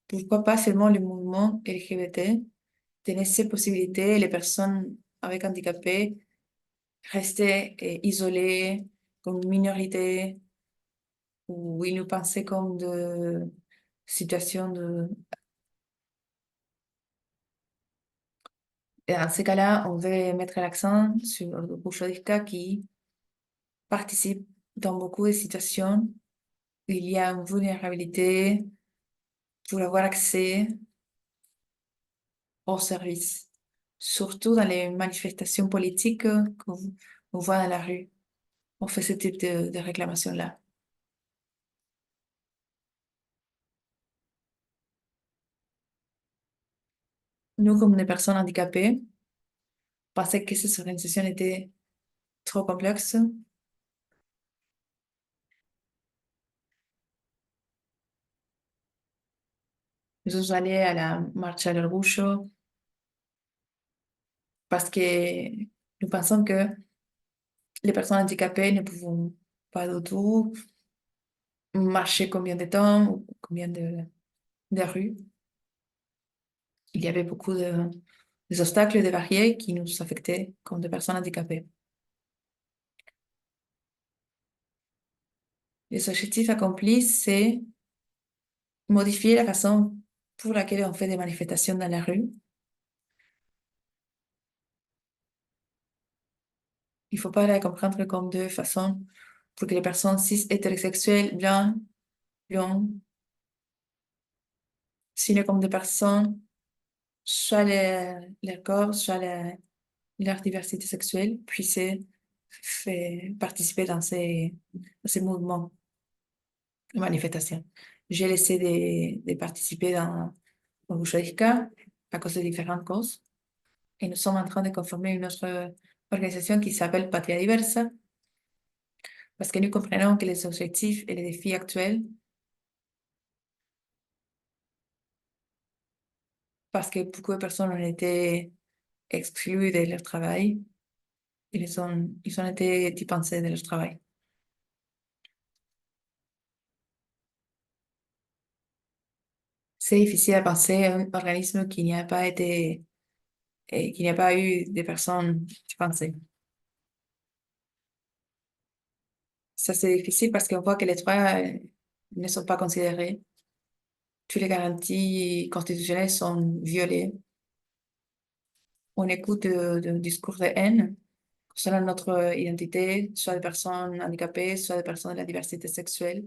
Pourquoi pas seulement le mouvement LGBT donner ces possibilités, les personnes avec handicapés rester isolées comme une minorité, ou ils nous pensaient comme de situations de... Et dans ces cas-là, on veut mettre l'accent sur le Bouchardika qui participe dans beaucoup de situations où il y a une vulnérabilité pour avoir accès aux services, surtout dans les manifestations politiques qu'on voit dans la rue. On fait ce type de réclamation-là. Nous, comme des personnes handicapées, pensaient que ces organisations étaient trop complexes. Nous sommes allés à la marche à l'Orgullo parce que nous pensons que les personnes handicapées ne pouvons pas du tout marcher combien de temps ou combien de rues. Il y avait beaucoup des obstacles et des barrières qui nous affectaient comme des personnes handicapées. Les objectifs accomplis, c'est modifier la façon pour laquelle on fait des manifestations dans la rue. Il ne faut pas la comprendre comme deux façons pour que les personnes cis hétérosexuelles, blancs, sinon comme des personnes, soit leur corps, soit leur diversité sexuelle, puissent participer dans ces mouvements de manifestation. J'ai laissé de participer dans Bouchardika à cause de différentes causes. Et nous sommes en train de conformer une autre organisation qui s'appelle Patria Diversa, parce que nous comprenons que les objectifs et les défis actuels, parce que beaucoup de personnes ont été exclues de leur travail, ils ont été dispensés de leur travail. C'est difficile à penser à un organisme qui n'y a pas été et qu'il n'y a pas eu des personnes dispensées. Ça, c'est difficile parce qu'on voit que les droits ne sont pas considérés. Toutes les garanties constitutionnelles sont violées. On écoute de discours de haine concernant notre identité, soit des personnes handicapées, soit des personnes de la diversité sexuelle.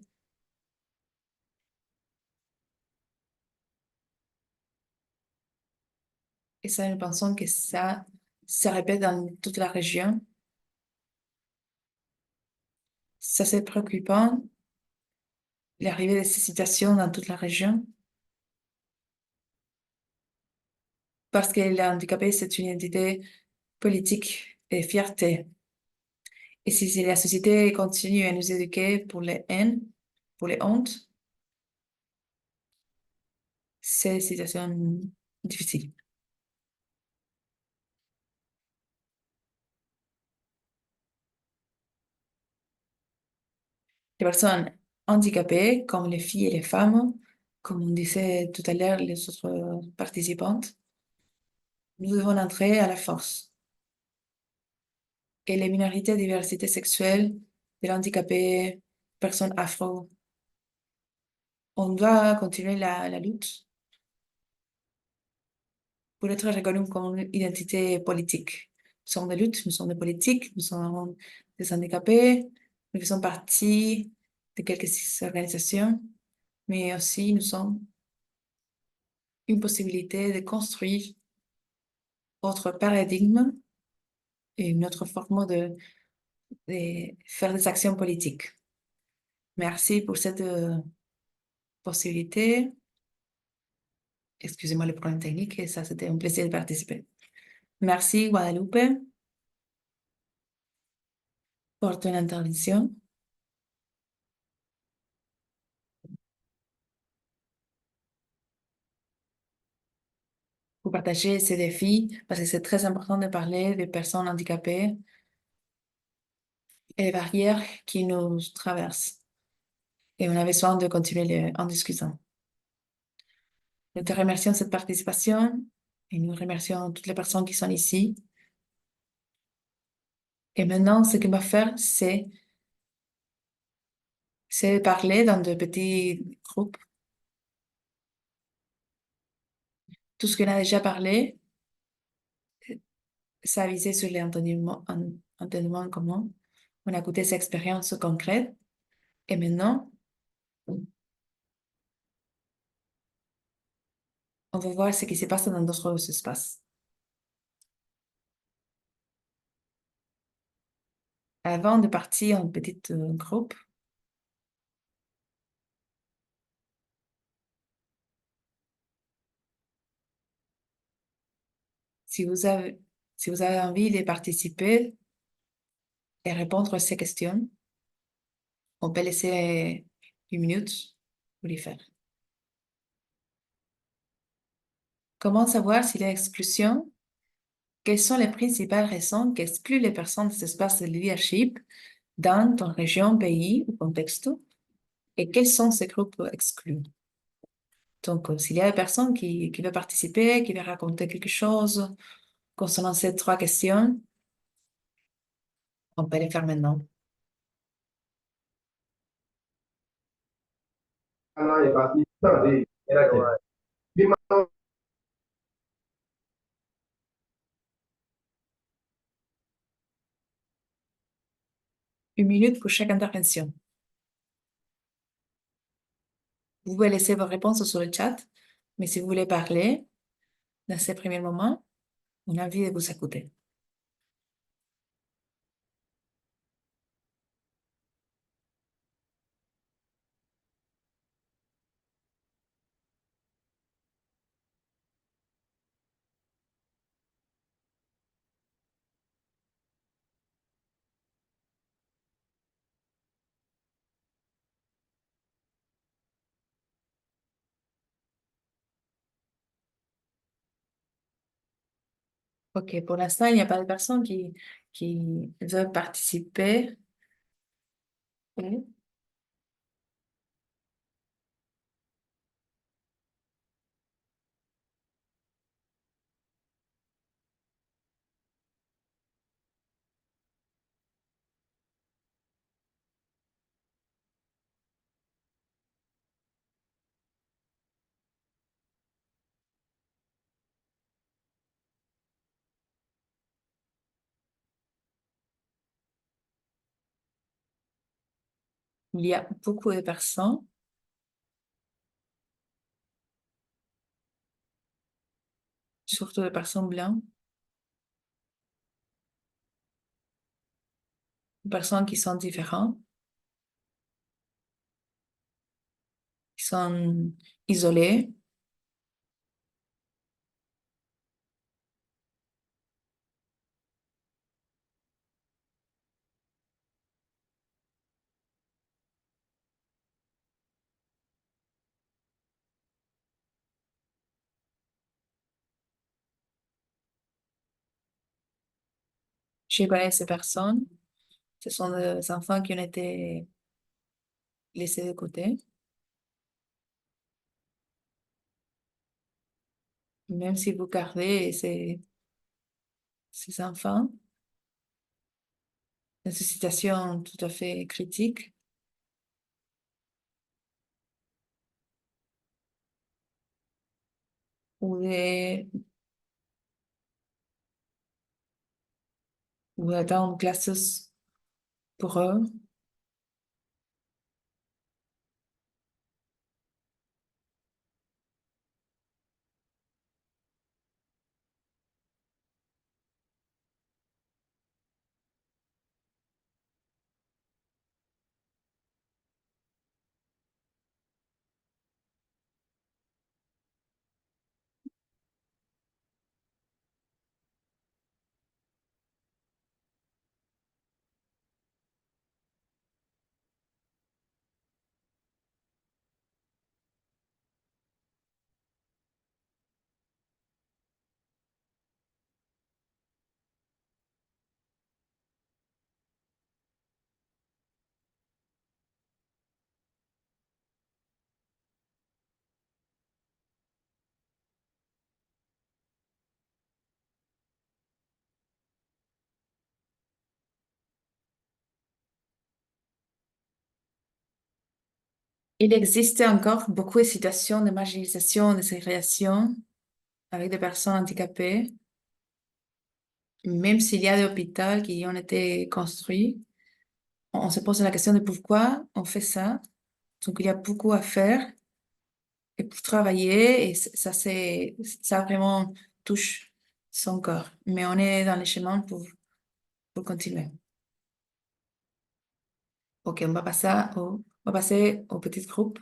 Et ça, nous pensons que ça, se répète dans toute la région. C'est assez préoccupant, l'arrivée de ces situations dans toute la région, parce que les handicapés, c'est une identité politique et fierté. Et si la société continue à nous éduquer pour les haines, pour les hontes, c'est une situation difficile. Les personnes handicapées, comme les filles et les femmes, comme on disait tout à l'heure les autres participantes, nous devons entrer à la force. Et les minorités, diversité sexuelle, les handicapés, personnes afro, on doit continuer la lutte pour être reconnus comme une identité politique. Nous sommes de lutte, nous sommes de politique, nous sommes des handicapés, nous faisons partie de quelques organisations, mais aussi nous sommes une possibilité de construire autre paradigme et une autre forme de faire des actions politiques. Merci pour cette possibilité. Excusez-moi le problème technique et ça, c'était un plaisir de participer. Merci, Guadalupe, pour ton intervention, pour partager ces défis, parce que c'est très important de parler des personnes handicapées et les barrières qui nous traversent. Et on a besoin de continuer en discutant. Nous te remercions de cette participation et nous remercions toutes les personnes qui sont ici. Et maintenant, ce qu'on va faire, c'est parler dans de petits groupes. Tout ce qu'on a déjà parlé, ça a visé sur l'entendement commun. On a écouté ces expériences concrètes. Et maintenant, on va voir ce qui se passe dans d'autres espaces. Avant de partir en petit groupe, si vous avez, si vous avez envie de participer et répondre à ces questions, on peut laisser une minute pour les faire. Comment savoir s'il y a exclusion? Quelles sont les principales raisons qui excluent les personnes des espaces de leadership dans ton région, pays ou contexte? Et quels sont ces groupes exclus? Donc, s'il y a des personnes qui veulent participer, qui veulent raconter quelque chose concernant ces trois questions, on peut les faire maintenant. Ah, è partito lì, era che prima 1 minute pour chaque intervention. Vous pouvez laisser vos réponses sur le chat, mais si vous voulez parler dans ces premiers moments, on a envie de vous écouter. OK, pour l'instant, il n'y a pas de personnes qui veulent participer. Oui. Il y a beaucoup de personnes, surtout des personnes blanches, des personnes qui sont différentes, qui sont isolées. Je connais ces personnes. Ce sont des enfants qui ont été laissés de côté. Même si vous gardez ces enfants dans une situation tout à fait critique, ou, ou attendre classes pour eux. Il existe encore beaucoup de situations de marginalisation, de ségrégation avec des personnes handicapées, même s'il y a des hôpitaux qui ont été construits. On se pose la question de pourquoi on fait ça. Donc, il y a beaucoup à faire et pour travailler, et ça vraiment touche son corps. Mais on est dans les chemins pour continuer. OK, on va passer au petit groupe.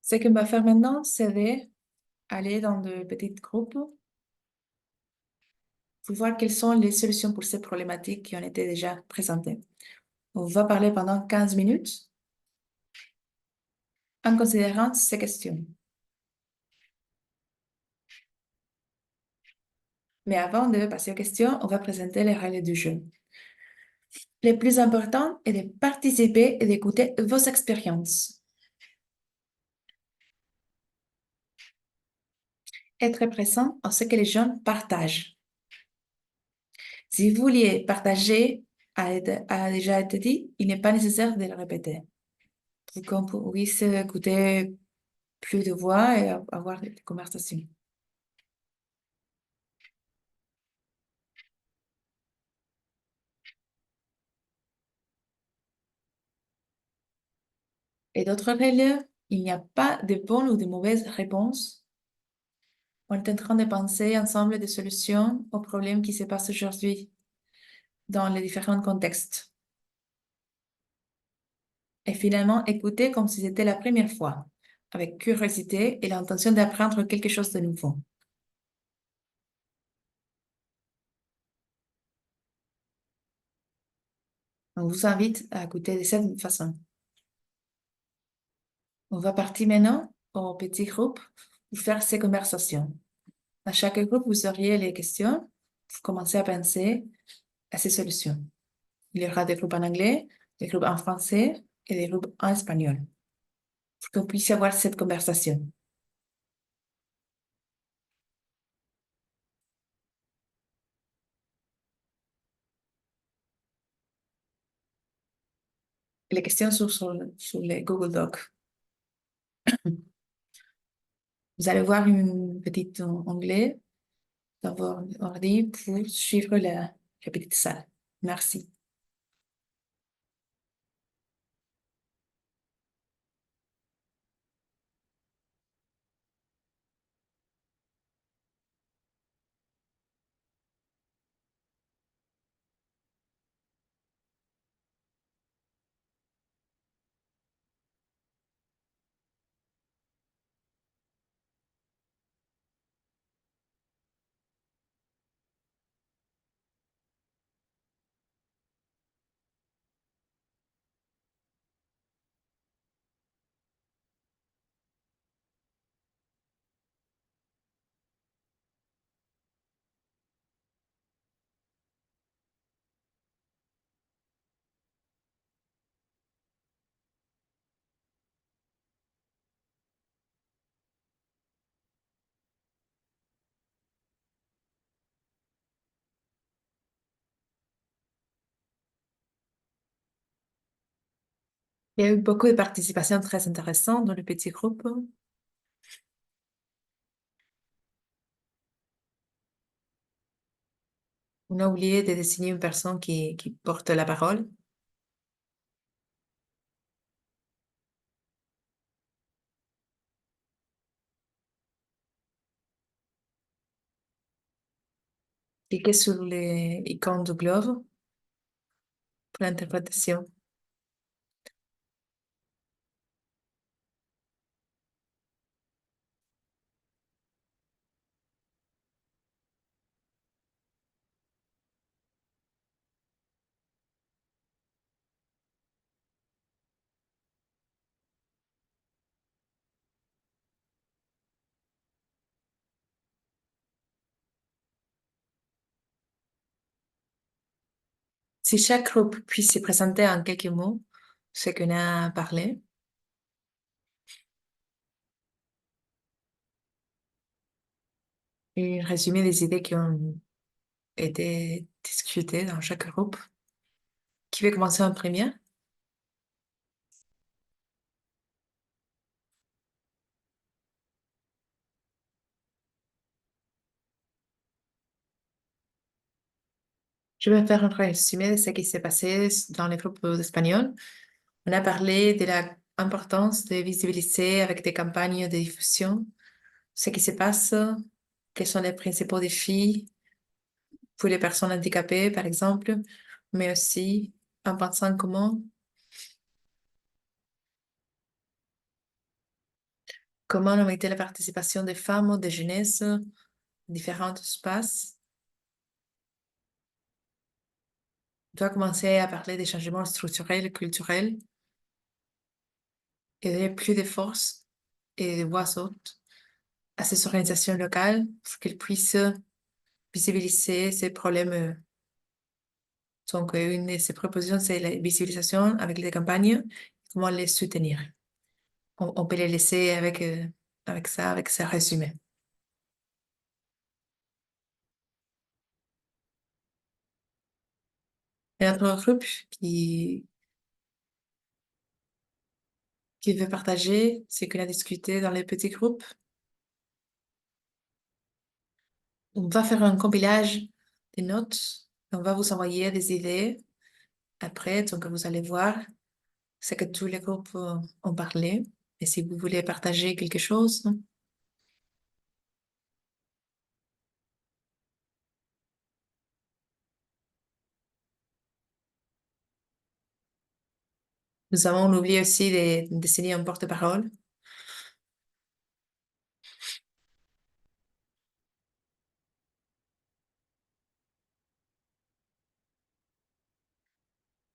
Ce qu'on va faire maintenant, c'est d'aller dans de petits groupes pour voir quelles sont les solutions pour ces problématiques qui ont été déjà présentées. On va parler pendant 15 minutes en considérant ces questions. Mais avant de passer aux questions, on va présenter les règles du jeu. Le plus important est de participer et d'écouter vos expériences. Être présent en ce que les gens partagent. Si vous vouliez partager a déjà été dit, il n'est pas nécessaire de le répéter pour qu'on puisse écouter plus de voix et avoir des conversations. Et d'autres règles, il n'y a pas de bonnes ou de mauvaises réponses. On est en train de penser ensemble des solutions aux problèmes qui se passent aujourd'hui dans les différents contextes. Et finalement, écouter comme si c'était la première fois, avec curiosité et l'intention d'apprendre quelque chose de nouveau. On vous invite à écouter de cette façon. On va partir maintenant au petit groupe pour faire ces conversations. Dans chaque groupe, vous auriez les questions. Vous commencez à penser à ces solutions. Il y aura des groupes en anglais, des groupes en français et des groupes en espagnol pour qu'on puisse avoir cette conversation. Les questions sont sur les Google Docs. Vous allez voir une petite onglet dans votre ordi pour suivre la petite salle. Merci. Il y a eu beaucoup de participation très intéressante dans le petit groupe. On a oublié de désigner une personne qui porte la parole. Cliquez sur les icônes du globe pour l'interprétation. Si chaque groupe puisse se présenter en quelques mots ce qu'on a parlé, et résumer des idées qui ont été discutées dans chaque groupe. Qui veut commencer en premier? Je vais faire un résumé de ce qui s'est passé dans les groupes d'espagnol. On a parlé de l'importance de visibiliser avec des campagnes de diffusion ce qui se passe, quels sont les principaux défis pour les personnes handicapées, par exemple, mais aussi en pensant comment augmenter la participation des femmes, des jeunesses, différents espaces. On doit commencer à parler des changements structurels, culturels, et donner plus de force et de voix haute à ces organisations locales pour qu'elles puissent visibiliser ces problèmes. Donc, une de ces propositions, c'est la visibilisation avec les campagnes, comment les soutenir. On peut les laisser avec ça, avec ce résumé. Et notre groupe qui veut partager ce qu'on a discuté dans les petits groupes, on va faire un compilage des notes. On va vous envoyer des idées après, donc vous allez voir ce que tous les groupes ont parlé. Et si vous voulez partager quelque chose, nous avons oublié aussi de signer un porte-parole.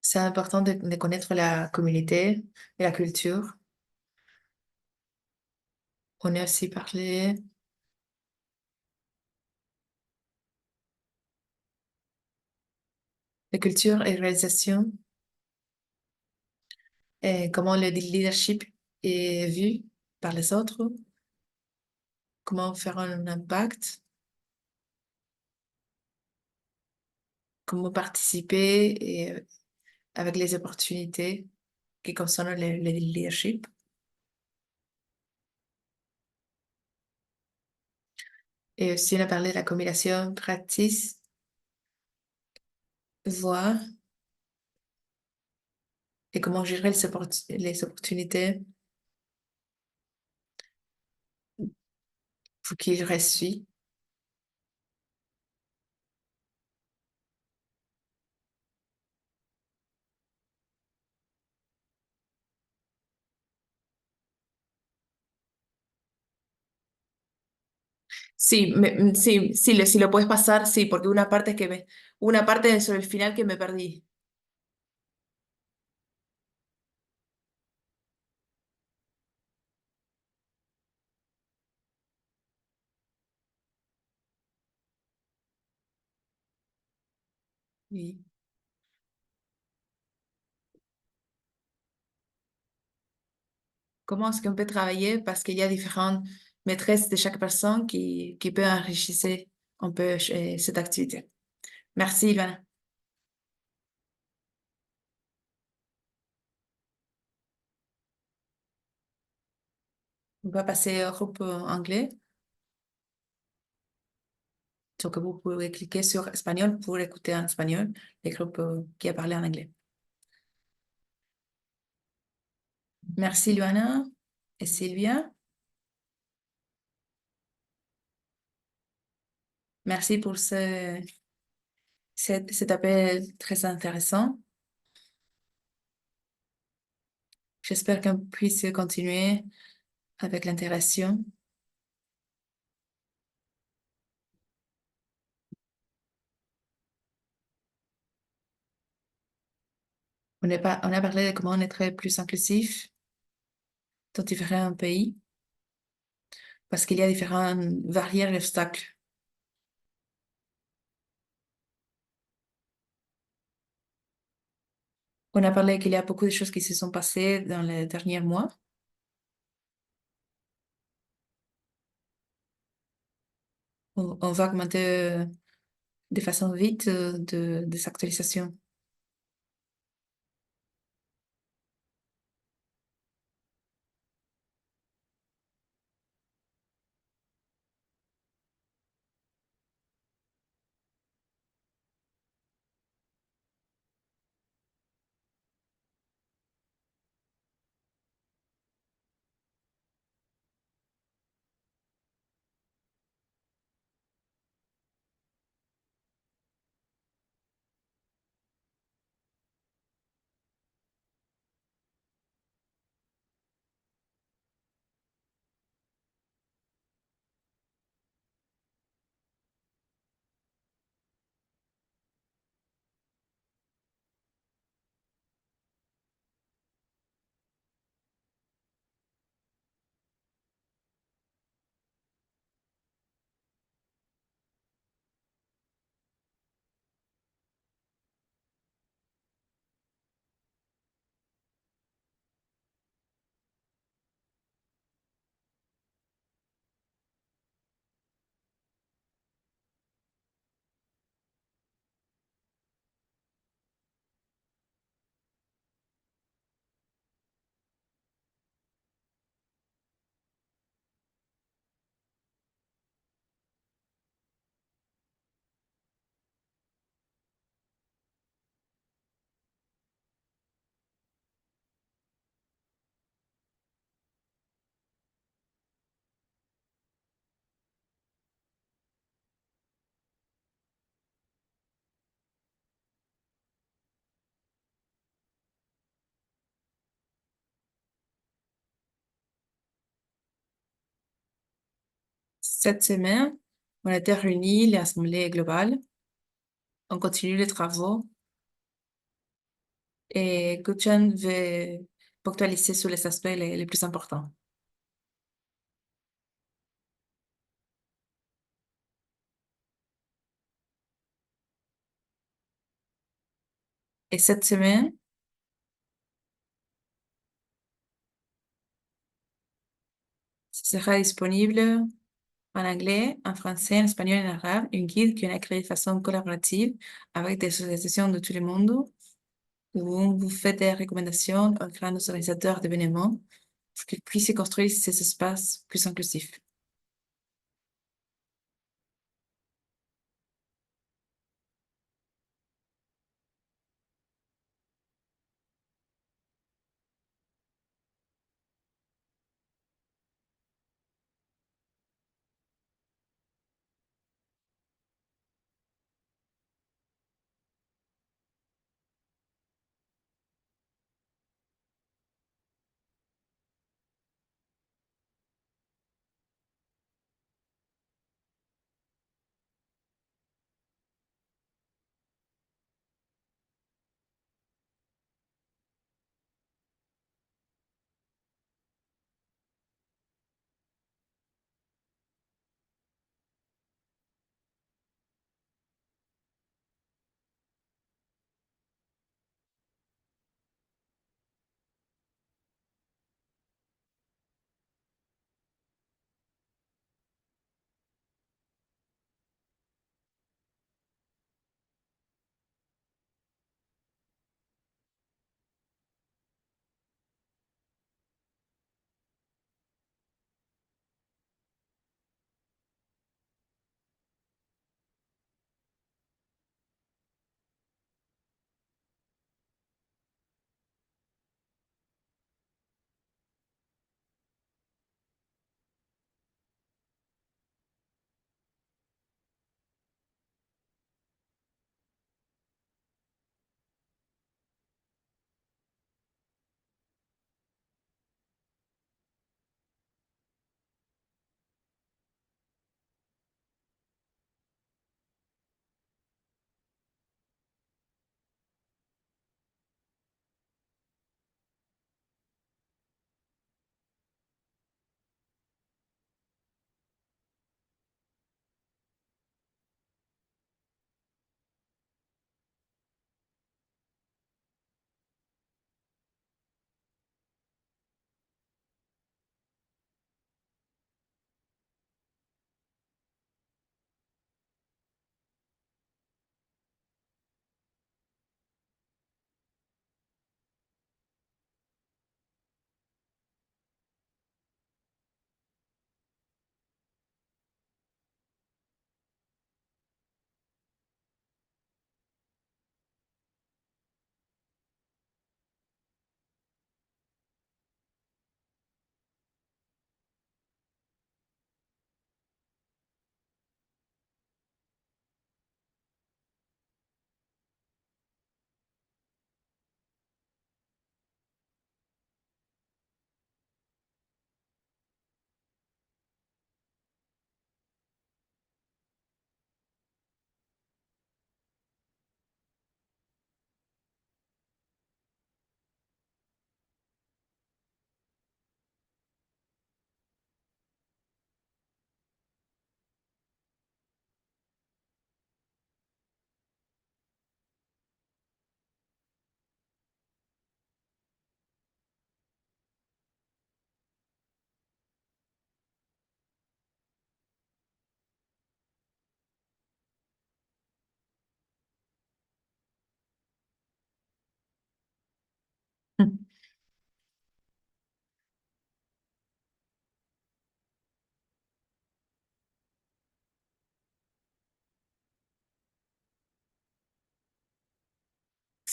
C'est important de connaître la communauté et la culture. On a aussi parlé de culture et réalisation et comment le leadership est vu par les autres, comment faire un impact, comment participer et, avec les opportunités qui concernent le leadership. Et aussi, on a parlé de la combinaison practice, voix et comment gérer les opportunités pour qu'ils réussissent. Sí, sí, sí, si lo puedes pasar, sí, porque una parte es una parte sobre el final que me perdí. Oui. Comment est-ce qu'on peut travailler? Parce qu'il y a différentes maîtresses de chaque personne qui peut enrichir un peu cette activité. Merci, Ivana. On va passer au groupe anglais. Donc, vous pouvez cliquer sur espagnol pour écouter en espagnol les groupes qui a parlé en anglais. Merci, Luana et Sylvia. Merci pour cet appel très intéressant. J'espère qu'on puisse continuer avec l'interaction. On a parlé de comment être plus inclusif dans différents pays parce qu'il y a différentes barrières et obstacles. On a parlé qu'il y a beaucoup de choses qui se sont passées dans les derniers mois. On va augmenter de façon vite des actualisations. Cette semaine, on a été réunis, l'Assemblée globale. On continue les travaux et Gudjon veut actualiser sur les aspects les plus importants. Et cette semaine, ce sera disponible en anglais, en français, en espagnol et en arabe, une guide qu'on a créée de façon collaborative avec des associations de tout le monde où on vous fait des recommandations aux grands organisateurs d'événements pour qu'ils puissent construire ces espaces plus inclusifs.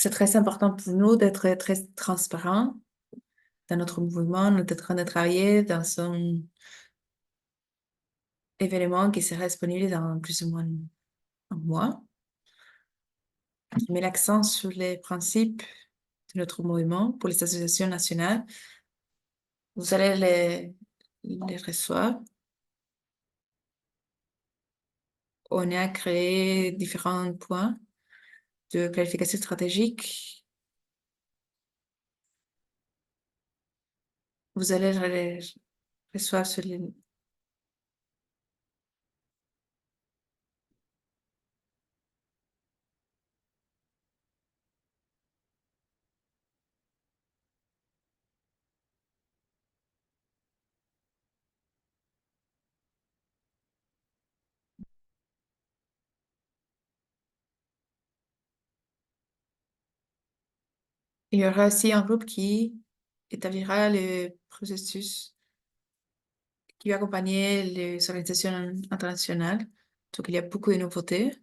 C'est très important pour nous d'être très transparent dans notre mouvement. On est en train de travailler dans un événement qui sera disponible dans plus ou moins un mois, qui met l'accent sur les principes de notre mouvement pour les associations nationales. Vous allez les recevoir. On a créé différents points de planification stratégique. Vous allez les recevoir sur les... Il y aura aussi un groupe qui établira le processus qui va accompagner les organisations internationales. Donc, il y a beaucoup de nouveautés.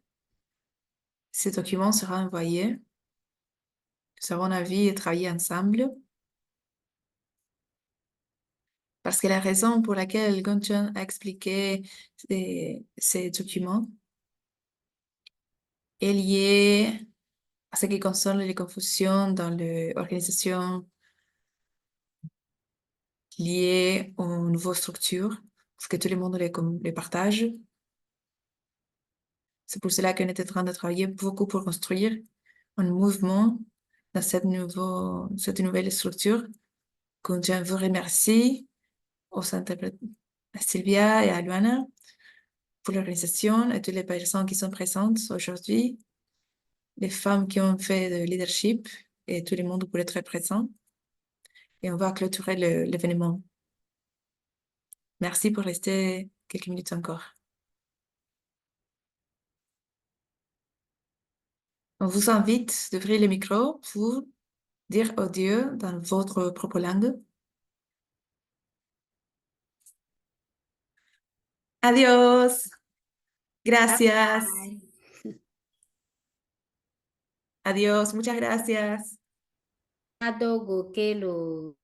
Ces documents seront envoyés. Nous avons envie de travailler ensemble. Parce que la raison pour laquelle Gonchon a expliqué ces documents est liée à ce qui concerne les confusions dans l'organisation liées aux nouvelles structures, parce que tout le monde les partage. C'est pour cela qu'on est en train de travailler beaucoup pour construire un mouvement dans cette nouvelle structure. Gonchon vous remercie aux interprètes, à Sylvia et à Luana pour l'organisation et toutes les personnes qui sont présentes aujourd'hui, les femmes qui ont fait de leadership et tout le monde pour être présent. Et on va clôturer l'événement. Merci pour rester quelques minutes encore. On vous invite d'ouvrir le micro pour dire adieu dans votre propre langue. Adiós. Gracias. Adiós. Muchas gracias. Adogo, Kelo.